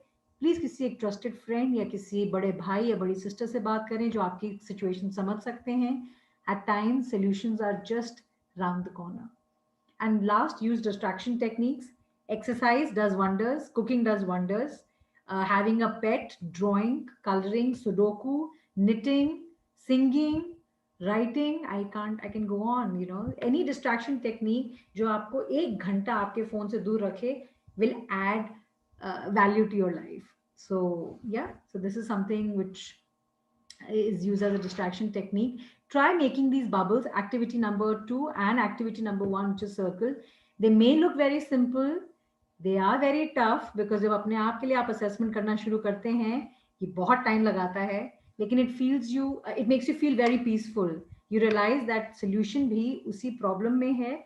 प्लीज किसी एक ट्रस्टेड फ्रेंड या किसी बड़े भाई या बड़ी सिस्टर से बात करें जो आपकी सिचुएशन समझ सकते हैं. At times solutions are just round the corner. And last, use distraction techniques. Exercise does wonders, cooking does wonders. Having a pet, drawing, coloring, sudoku, knitting, singing, writing, I can go on, any distraction technique जो आपको 1 घंटा आपके phone से दूर रखे will add value to your life. So yeah, so this is something which is used as a distraction technique. Try making these bubbles, activity number 2 and activity number 1, which is circle. They may look very simple, they are very tough because जब अपने आप के लिए आप assessment करना शुरू करते हैं, ये बहुत time लगाता है, लेकिन it makes you feel very peaceful. You realize that solution भी उसी problem में है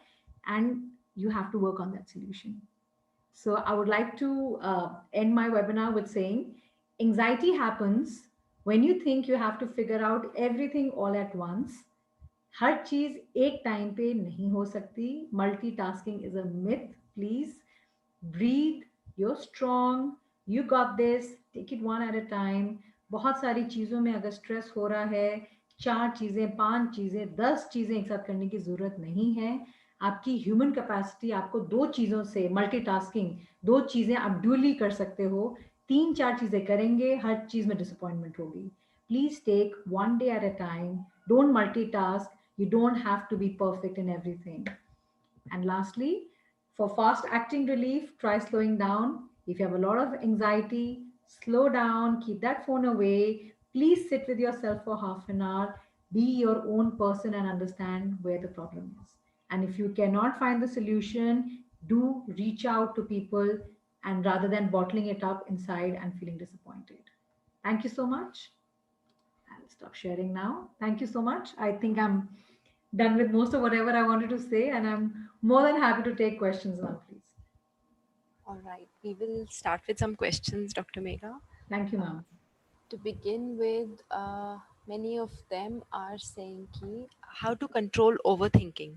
and you have to work on that solution. So I would like to end my webinar with saying, Anxiety happens when you think you have to figure out everything all at once. हर चीज एक time पे नहीं हो सकती. Multitasking is a myth. Please breathe. You're strong. You got this. Take it one at a time. बहुत सारी चीजों में अगर स्ट्रेस हो रहा है, 4 चीजें, 5 चीजें, 10 चीजें एक साथ करने की जरूरत नहीं है. आपकी ह्यूमन कैपेसिटी आपको 2 चीजों से, मल्टीटास्किंग, 2 चीजें आप ड्यूली कर सकते हो. 3-4 चीजें करेंगे, हर चीज में डिसअपॉइंटमेंट होगी. Please take one day at a time. Don't multitask. You don't have to be perfect in everything. And lastly, for fast acting relief, try slowing down. If you have a lot of anxiety, slow down, keep that phone away. Please sit with yourself for half an hour. Be your own person and understand where the problem is. And if you cannot find the solution, do reach out to people, and rather than bottling it up inside and feeling disappointed. Thank you so much. I'll stop sharing now. Thank you so much. I think I'm done with most of whatever I wanted to say, and I'm more than happy to take questions now, please. All right, we will start with some questions, Dr. Megha. Thank you, ma'am. To begin with, many of them are saying how to control overthinking.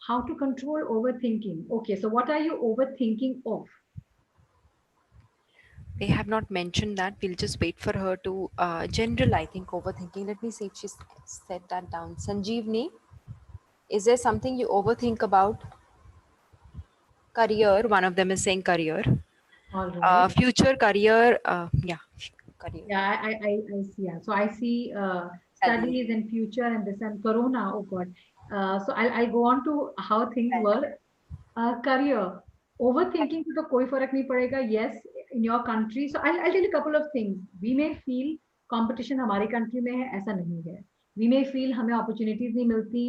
How to control overthinking. Okay, so what are you overthinking of? They have not mentioned that. We'll just wait for her to general, I think, overthinking. Let me see if she's set that down. Sanjeevni, is there something you overthink about? Career, one of them is saying career. All right. Future career, career. Yeah, I see. Yeah. So I see studies and future and this and Corona. Oh God. So I'll go on to how things were. Career. Overthinking to the koi farak nahi padega. Yes, in your country. So I'll tell you a couple of things. We may feel competition हमारी country में है, ऐसा नहीं है. We may feel हमें opportunities नहीं मिलती,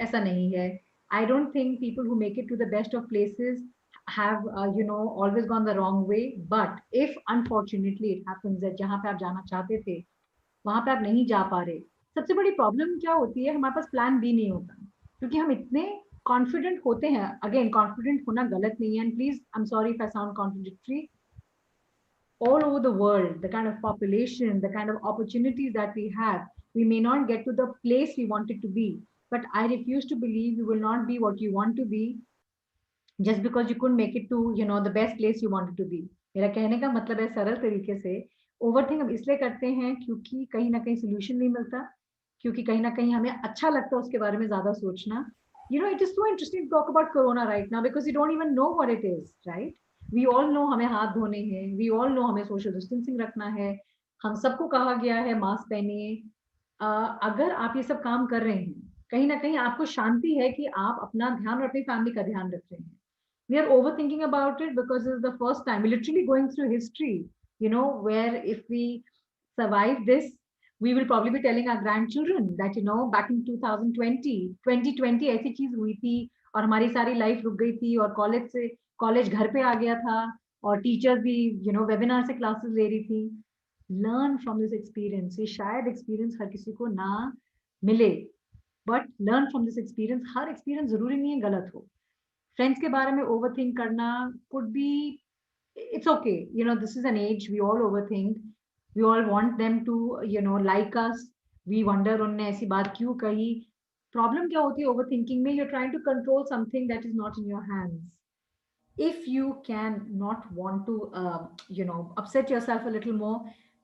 ऐसा नहीं है. I don't think people who make it to the best of places have always gone the wrong way. But if unfortunately it happens that जहाँ पे आप जाना चाहते थे वहां पे आप नहीं जा पा रहे, सबसे बड़ी प्रॉब्लम क्या होती है, हमारे पास प्लान बी नहीं होता, क्योंकि हम इतने कॉन्फिडेंट होते हैं. अगेन, कॉन्फिडेंट होना गलत नहीं है, and please I am sorry if I sound contradictory. All over the world, the kind of population, the kind of opportunities that we have, we may not get to the place we wanted to be. But I refuse to believe you will not be what you want to be just because you couldn't make it to the best place you wanted to be. मेरा कहने का मतलब है सरल तरीके से, overthink हम इसलिए करते हैं क्योंकि कहीं ना कहीं सोल्यूशन नहीं मिलता, क्योंकि कहीं ना कहीं हमें अच्छा लगता है उसके बारे में ज्यादा सोचना. It is so interesting to talk about corona right now because you don't even know what it is, right? We all know हमें हाथ धोने हैं, we all know हमें social distancing रखना है, हम सबको कहा गया है मास्क पहनिए. अगर आप ये सब काम कर रहे हैं, कहीं ना कहीं आपको शांति है कि आप अपना ध्यान और अपनी फैमिली का ध्यान रख रहे हैं. We are overthinking about it because this is the first time we're literally going through history, where if we survive this, we will probably be telling our grandchildren that, back in 2020 ऐसी चीज हुई थी और हमारी सारी life रुक गई थी और कॉलेज घर पे आ गया था और टीचर्स भी, वेबिनार से क्लासेस ले रही थी. Learn from this experience. ये शायद एक्सपीरियंस हर किसी को ना मिले, but learn from this experience. Her experience जरूरी नहीं है गलत हो. फ्रेंड्स के बारे में ओवरथिंक करना could be, it's okay. This is an age we all overthink. We all want them to like us. We wonder उन्होंने ऐसी बात क्यों कही. प्रॉब्लम क्या होती है ओवरथिंकिंग में? You're trying to control something that is not in your hands. If you can not want to upset yourself a little more,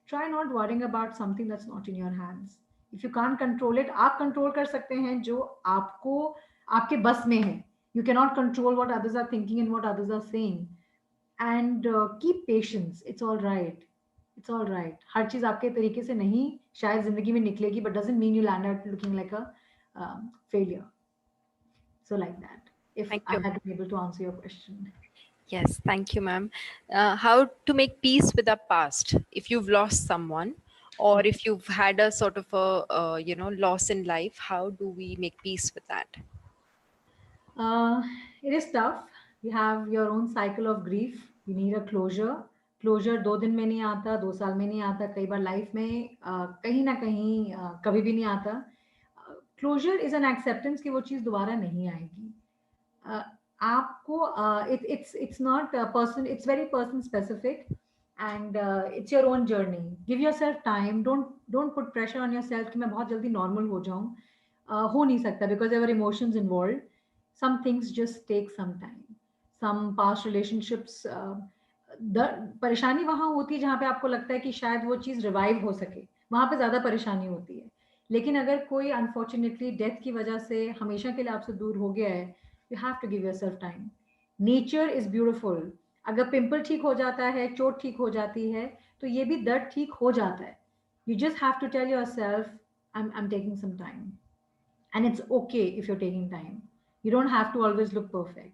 try not worrying about something that's not in your hands. If you can't control it, आप control कर सकते हैं जो आपको आपके बस में है. You cannot control what others are thinking and what others are saying. And keep patience. It's all right. It's all right. हर चीज आपके तरीके से नहीं शायद जिंदगी में निकलेगी, but doesn't mean you land out looking like a failure. So like that. If I had been able to answer your question. Yes, thank you, ma'am. How to make peace with our past? If you've lost someone, or if you've had a sort of a loss in life, how do we make peace with that? It is tough. You have your own cycle of grief. You need a closure. Closure 2 दिन में नहीं आता, 2 साल में नहीं आता, कई बार life में कहीं ना कहीं कभी भी नहीं आता. Closure is an acceptance कि वो चीज दोबारा नहीं आएगी. आपको it's not a person, it's very person specific. and it's your own journey. Give yourself time. Don't put pressure on yourself कि मैं बहुत जल्दी normal हो जाऊं. हो नहीं सकता because there were emotions involved. Some things just take some time. Some past relationships परेशानी वहां होती है जहां पे आपको लगता है कि शायद वो चीज रिवाइव हो सके, वहां पे ज्यादा परेशानी होती है. लेकिन अगर कोई अनफॉर्चुनेटली डेथ की वजह से हमेशा के लिए आपसे दूर हो गया है, you have to give yourself time. Nature is beautiful. अगर पिंपल ठीक हो जाता है, चोट ठीक हो जाती है, तो ये भी दर्द ठीक हो जाता है. You just have to tell yourself I am taking some time, and it's okay if you're taking time. You don't have to always look perfect.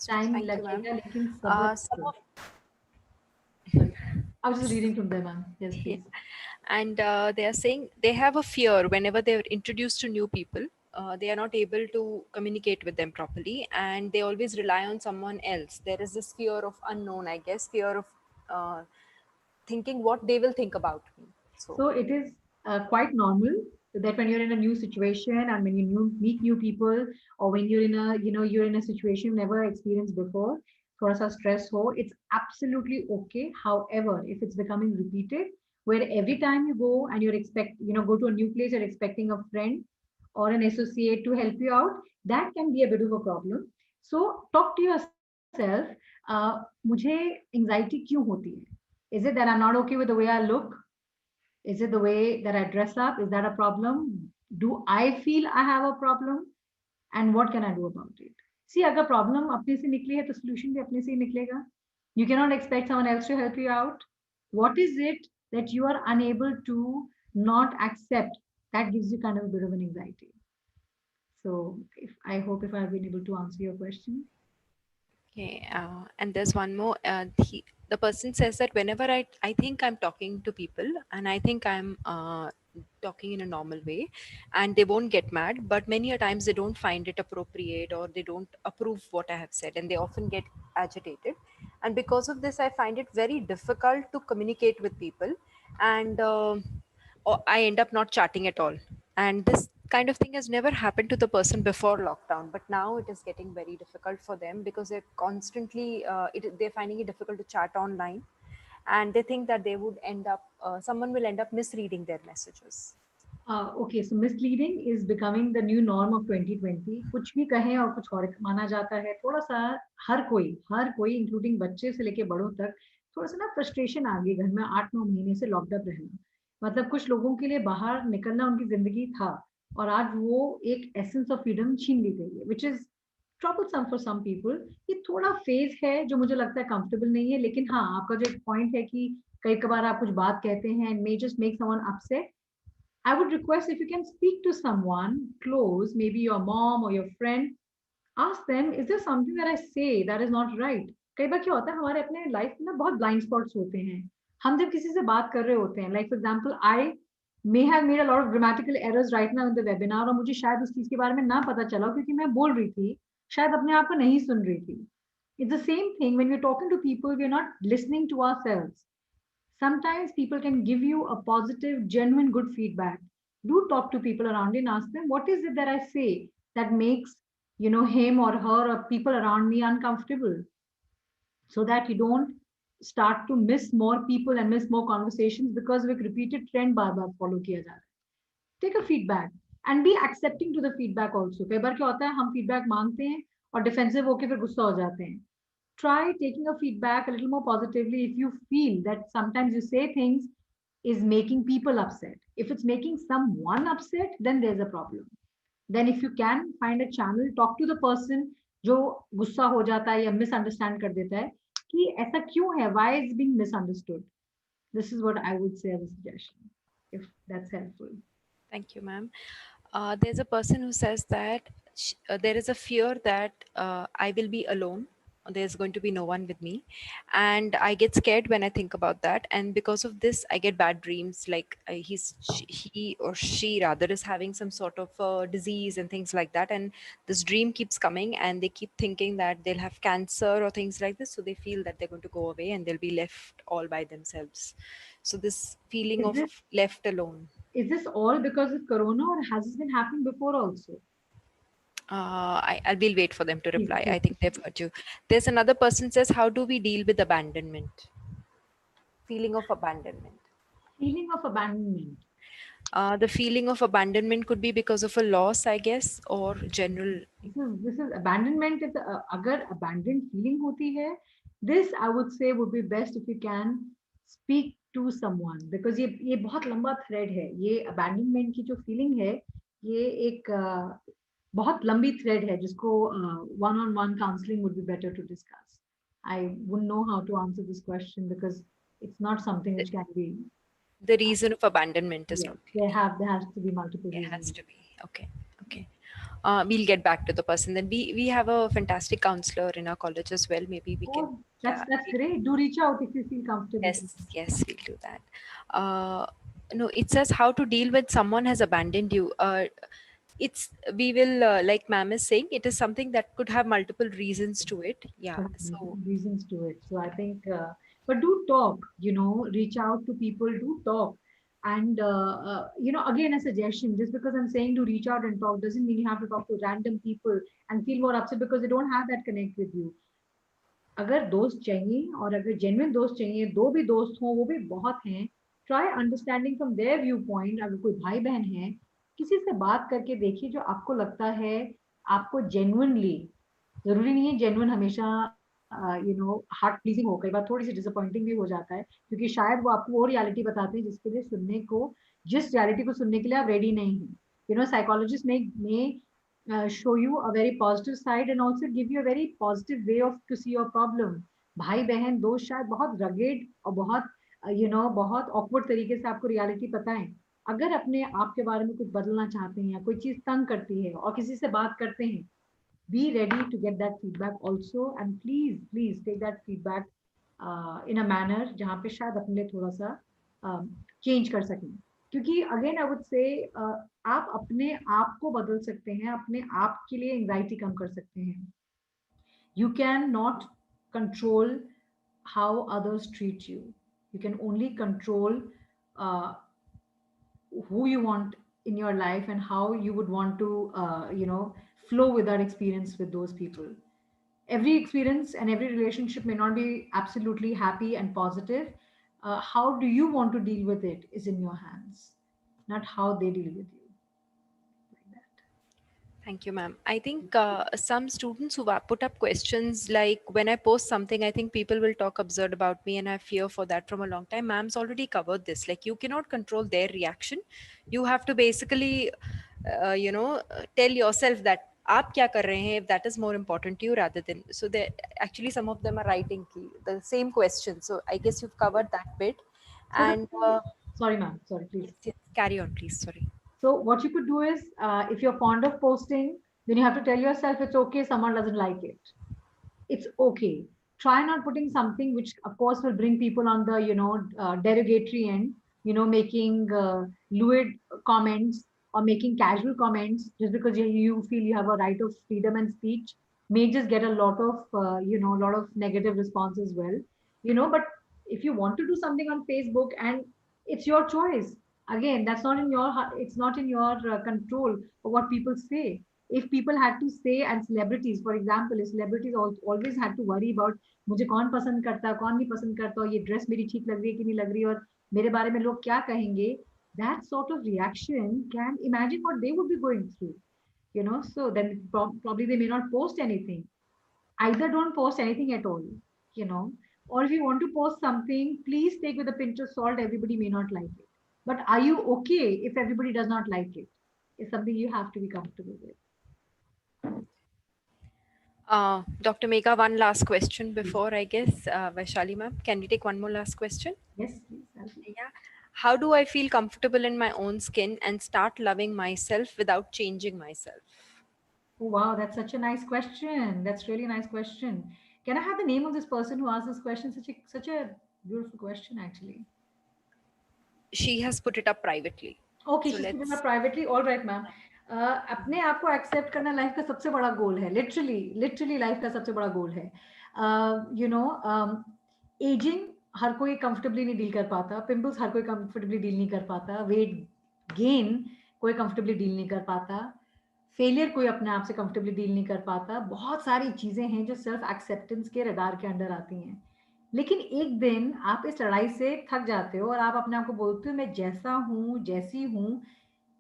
Time Thank you, ma'am. लगेगा लेकिन सब्र Some करो. of Sorry. I was just reading from them, ma'am. Yes, Yeah. please. And they are saying they have a fear whenever they are introduced to new people. They are not able to communicate with them properly, and they always rely on someone else. There is this fear of unknown, I guess, fear of thinking what they will think about me. So So it is quite normal that when you're in a new situation and when meet new people, or when you're in a you're in a situation you never experienced before, थोड़ा सा stress हो, it's absolutely okay. However, if it's becoming repeated, where every time you go and you're go to a new place, you're expecting a friend or an associate to help you out, that can be a bit of a problem. So talk to yourself. मुझे anxiety क्यों होती है? Is it that I'm not okay with the way I look? Is it the way that I dress up? Is that a problem? Do I feel I have a problem? And what can I do about it? See, अगर problem अपने से निकली है तो solution भी अपने से ही निकलेगा. You cannot expect someone else to help you out. What is it that you are unable to not accept that gives you kind of a bit of an anxiety? So I hope if I've been able to answer your question. okay, and there's one more. The person says that whenever I think I'm talking to people and I think I'm talking in a normal way, and they won't get mad, but many a times they don't find it appropriate or they don't approve what I have said, and they often get agitated. And because of this, I find it very difficult to communicate with people, and or I end up not chatting at all. And this kind of thing has never happened to the person before lockdown, but now it is getting very difficult for them because they're constantly they're finding it difficult to chat online, and they think that they would end up someone will end up misreading their messages. Okay, so misleading is becoming the new norm of 2020. कुछ भी कहें और कुछ और माना जाता है. थोड़ा सा हर कोई इंक्लूडिंग बच्चे से लेके बड़ों तक थोड़ा सा ना फ्रस्ट्रेशन आ गई. घर में 8-9 महीने से लॉकडाउन रहना, मतलब कुछ लोगों के लिए बाहर निकलना उनकी जिंदगी था, और आज वो एक एसेंस ऑफ फ्रीडम छीन ली गई है, which is troublesome for some people. ये थोड़ा फेज है जो मुझे लगता है कंफर्टेबल नहीं है. लेकिन हाँ, आपका जो एक पॉइंट है कि कई कबार आप कुछ बात कहते हैं and may just make someone upset. I would request if you can speak to someone close, maybe your mom or your friend, ask them, is there something that I say that is not right? कई बार क्या होता है हमारे अपने life में ना बहुत blind spots होते हैं. हम जब किसी से बात कर रहे होते हैं, like for example I may have made a lot of grammatical errors right now in the webinar, और मुझे शायद उस चीज के बारे में ना पता चला क्योंकि मैं बोल रही थी, शायद अपने आप को नहीं सुन रही थी. It's the same thing when we're talking to people, we're not listening to ourselves. Sometimes people can give you a positive, genuine, good feedback. Do talk to people around you and ask them, what is it that I say that makes, him or her or people around me uncomfortable? So that you don't start to miss more people and miss more conversations because of a repeated trend bar bar follow किया जा रहा है. Take a feedback and be accepting to the feedback also. कई बार क्या होता है हम feedback मांगते हैं और defensive होके फिर गुस्सा हो जाते हैं. Try taking a feedback a little more positively if you feel that sometimes you say things is making people upset. If it's making someone upset, then there's a problem. Then if you can find a channel, talk to the person जो गुस्सा हो जाता है या misunderstand कर देता है कि ऐसा क्यों है, why is being misunderstood. This is what I would say as a suggestion, if that's helpful. Thank you, ma'am. There's a person who says that there is a fear that I will be alone. There's going to be no one with me, and I get scared when I think about that. And because of this, I get bad dreams. Like he or she rather is having some sort of disease and things like that. And this dream keeps coming, and they keep thinking that they'll have cancer or things like this. So they feel that they're going to go away and they'll be left all by themselves. So this feeling of left alone. Is this all because of corona, or has this been happening before also? I'll be wait for them to Please, reply. please. I think they've heard you. There's another person says, how do we deal with abandonment? Feeling of abandonment. Feeling of abandonment. The feeling of abandonment could be because of a loss, I guess, or general. This is abandonment. If agar abandoned feeling hoti hai, this I would say would be best if you can speak to someone, because ये बहुत लंबा thread है. ये abandonment की जो feeling है, ये एक बहुत लंबी thread है जिसको one-on-one counseling would be better to discuss. I wouldn't know how to answer this question because it's not something which can be. The reason of abandonment is Yeah, not. there has to be multiple It has reasons. to be. Okay. Okay. We'll get back to the person. Then we have a fantastic counselor in our college as well. Maybe we can. Oh, that's we- great. Do reach out if you feel comfortable. Yes, we'll do that. No, it says how to deal with someone has abandoned you. We will like ma'am is saying, it is something that could have multiple reasons to it. Yeah. So Reasons to it. So I think, but do talk. Reach out to people. Do talk. And again, a suggestion. Just because I'm saying to reach out and talk doesn't mean you have to talk to random people and feel more upset because they don't have that connect with you. अगर दोस्त चाहिए और अगर genuine दोस्त चाहिए, दो भी दोस्त हों वो भी बहुत हैं. Try understanding from there view point. अगर कोई भाई बहन है, किसी से बात करके देखिए जो आपको लगता है आपको जेन्युइनली. जरूरी नहीं है जेन्युइन हमेशा हार्ट प्लीजिंग हो, कई बार थोड़ी सी डिसअपॉइंटिंग भी हो जाता है क्योंकि शायद वो आपको वो रियलिटी बताते हैं जिसके लिए सुनने को, जिस रियलिटी को सुनने के लिए आप रेडी नहीं हैं. साइकोलॉजिस्ट में show you a very positive side and also give you a very positive way of to see your problem. भाई बहन दोस्त शायद बहुत रगेड और बहुत बहुत ऑकवर्ड तरीके से आपको रियलिटी पता है. अगर अपने आप के बारे में कुछ बदलना चाहते हैं या कोई चीज तंग करती है और किसी से बात करते हैं, be ready to get that feedback also, and please take that feedback in a manner जहाँ पे शायद अपने लिए थोड़ा सा चेंज कर सकें. क्योंकि अगेन आई वुड से आप अपने आप को बदल सकते हैं, अपने आप के लिए एंजाइटी कम कर सकते हैं. You can not control how others treat you. You can only control who you want in your life and how you would want to flow with that experience with those people. Every experience and every relationship may not be absolutely happy and positive. How do you want to deal with it is in your hands, not how they deal with you. Like that. thank you, ma'am. I think some students who put up questions like, when I post something, I think people will talk absurd about me and I fear for that from a long time. Ma'am's already covered this. Like, you cannot control their reaction. You have to basically, tell yourself that आप क्या कर रहे हैं, if that is more important to you rather than. So there actually some of them are writing the same question. So I guess you've covered that bit. So And sorry ma'am, sorry please. yes, carry on, please. Sorry. So what you could do is, if you're fond of posting, then you have to tell yourself it's okay someone doesn't like it. It's okay. Try not putting something which, of course, will bring people on the derogatory end. Making lewd comments or making casual comments just because you feel you have a right of freedom and speech may just get a lot of lot of negative response as well. But if you want to do something on Facebook, and it's your choice, again that's not in your it's not in your control of what people say. If people had to say, and celebrities, for example, if celebrities always had to worry about मुझे कौन पसंद करता है, कौन नहीं पसंद करता, और ये ड्रेस मेरी ठीक लग रही है कि नहीं लग रही, और मेरे बारे में लोग क्या कहेंगे, that sort of reaction, can imagine what they would be going through. So then probably they may not post anything. Either don't post anything at all, or if you want to post something, please take with a pinch of salt. Everybody may not like it, but are you okay if everybody does not like it? Is something you have to be comfortable with. Dr. Megha, one last question before, I guess. Vaishali ma'am, can we take one more last question? Yes, please. Yeah. How do I feel comfortable in my own skin and start loving myself without changing myself? Oh, wow, that's such a nice question. That's really a nice question. Can I have the name of this person who asked this question? Such a beautiful question, actually. She has put it up privately. Okay, she's put it up privately. All right, ma'am. अपने आप को accept करना life का सबसे बड़ा गोल है. Literally life का सबसे बड़ा गोल है. एजिंग हर कोई कंफर्टेबली नहीं डील कर पाता. पिंपल्स हर कोई कंफर्टेबली डील नहीं कर पाता. वेट गेन कोई कंफर्टेबली डील नहीं कर पाता. फेलियर कोई अपने आप से कंफर्टेबली डील नहीं कर पाता. बहुत सारी चीजें हैं जो सेल्फ एक्सेप्टेंस के रडार के अंडर आती हैं. लेकिन एक दिन आप इस लड़ाई से थक जाते हो और आप अपने आप को बोलते हो मैं जैसा हूँ, जैसी हूँ,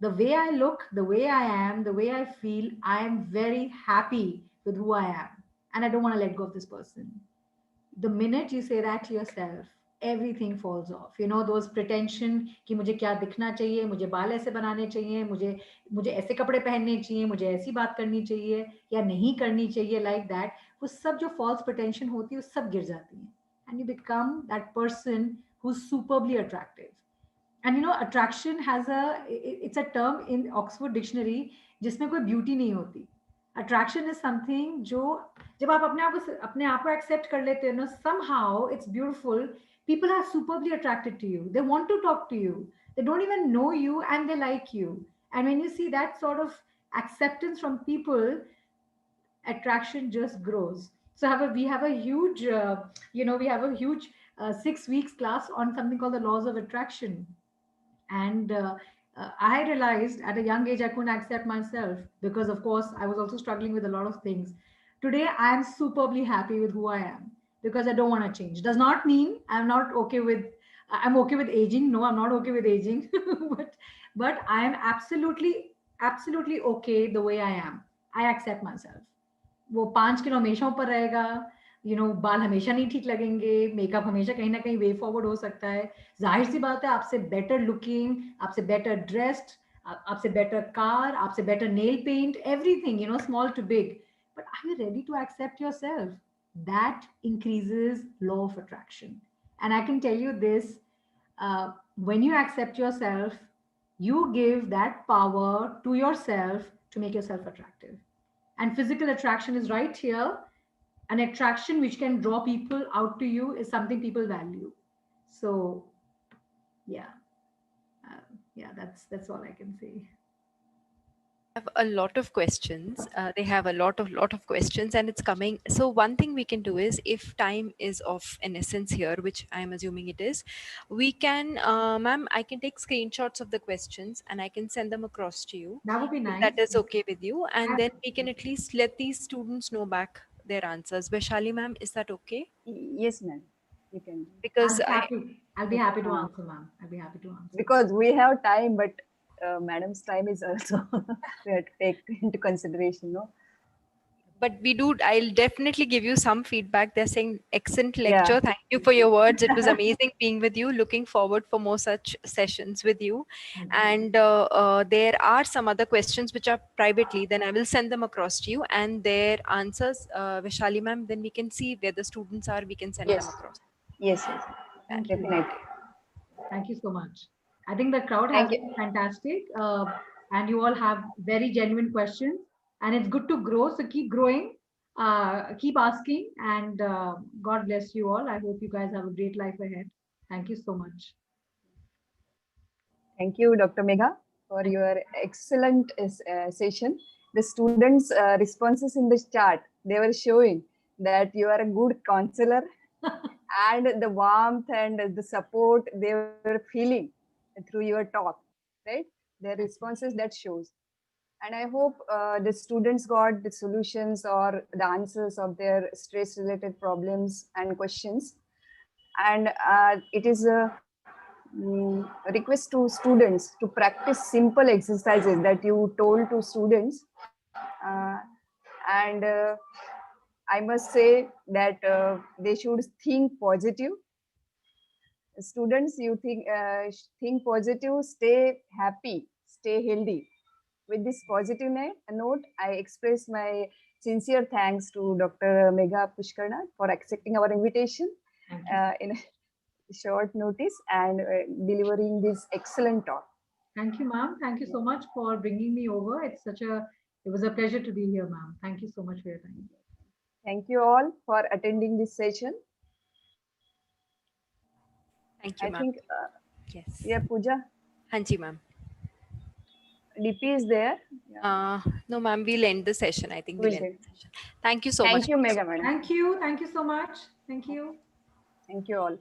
the way I look, the way I am, the way I feel, I am very happy with who I am. And I don't want to let go of this person. The minute you say that to yourself, everything falls off. You know, those pretension कि मुझे क्या दिखना चाहिए, मुझे बाल ऐसे बनाने चाहिए, मुझे ऐसे कपड़े पहनने चाहिए, मुझे ऐसी बात करनी चाहिए या नहीं करनी चाहिए, like that. वो सब जो false pretension होती है, वो सब गिर जाती हैं. And you become that person who's superbly attractive. And you know, attraction has it's a term in Oxford Dictionary जिसमें कोई beauty नहीं होती. Attraction is something जो जब आप अपने आप को accept कर लेते हो ना, somehow it's beautiful. People are superbly attracted to you. They want to talk to you. They don't even know you and they like you. And when you see that sort of acceptance from people, attraction just grows. So we have a huge, we have a huge 6 weeks class on something called the laws of attraction. And I realized at a young age I couldn't accept myself because, of course, I was also struggling with a lot of things. Today, I am superbly happy with who I am because I don't want to change. Does not mean I'm okay with aging. No, I'm not okay with aging, but I am absolutely okay the way I am. I accept myself. वो 5 kilo हमेशा ऊपर रहेगा, बाल हमेशा नहीं ठीक लगेंगे, makeup हमेशा कहीं ना कहीं वे फॉरवर्ड हो सकता है. जाहिर सी बात है, आपसे बेटर लुकिंग, आपसे बेटर ड्रेस्ड, आपसे बेटर कार, आपसे better nail paint, everything, small to big. But are you ready to accept yourself? That increases law of attraction. And I can tell you this, when you accept yourself, you give that power to yourself to make yourself attractive. And physical attraction is right here. An attraction which can draw people out to you is something people value. So yeah, that's all I can say. Have a lot of questions. They have a lot of questions, and it's coming. So one thing we can do is, if time is of an essence here, which I'm assuming it is, we can, ma'am, I can take screenshots of the questions and I can send them across to you. That would be If nice. that is okay with you, and then we can at least let these students know back their answers. Vaishali ma'am, is that okay? Yes, ma'am. You can. Because I'll be happy to answer, ma'am. I'll be happy to answer. Because we have time, but madam's time is also we have to take into consideration, no? but I'll definitely give you some feedback. They're saying excellent lecture. Yeah. Thank you for your words. It was amazing being with you. Looking forward for more such sessions with you. And there are some other questions which are privately, then I will send them across to you, and their answers, Vaishali ma'am, then we can see where the students are, we can send them across. Yes. Thank you. Definitely. Thank you so much. I think the crowd has been fantastic, and you all have very genuine questions, and it's good to grow. So keep growing, keep asking, and God bless you all. I hope you guys have a great life ahead. Thank you so much. Thank you, Dr. Megha, for your excellent session. The students' responses in the chat, they were showing that you are a good counselor and the warmth and the support they were feeling through your talk, right? Their responses, that shows. And I hope the students got the solutions or the answers of their stress-related problems and questions. And it is a request to students to practice simple exercises that you told to students. And I must say that they should think positive. Students, you think positive, stay happy, stay healthy. With this positive note, I express my sincere thanks to Dr. Megha Pushkarna for accepting our invitation in a short notice and delivering this excellent talk. Thank you, ma'am. Thank you so much for bringing me over. It was a pleasure to be here, ma'am. Thank you so much for your time. Thank you all for attending this session. Thank you, ma'am. I think, yes. Yeah, Pooja. Hanji, ma'am. DP is there. No, ma'am, we'll end the session. I think we'll end the session. Thank you so much. Thank you, Megha madam. Thank you. Thank you so much. Thank you. Thank you all.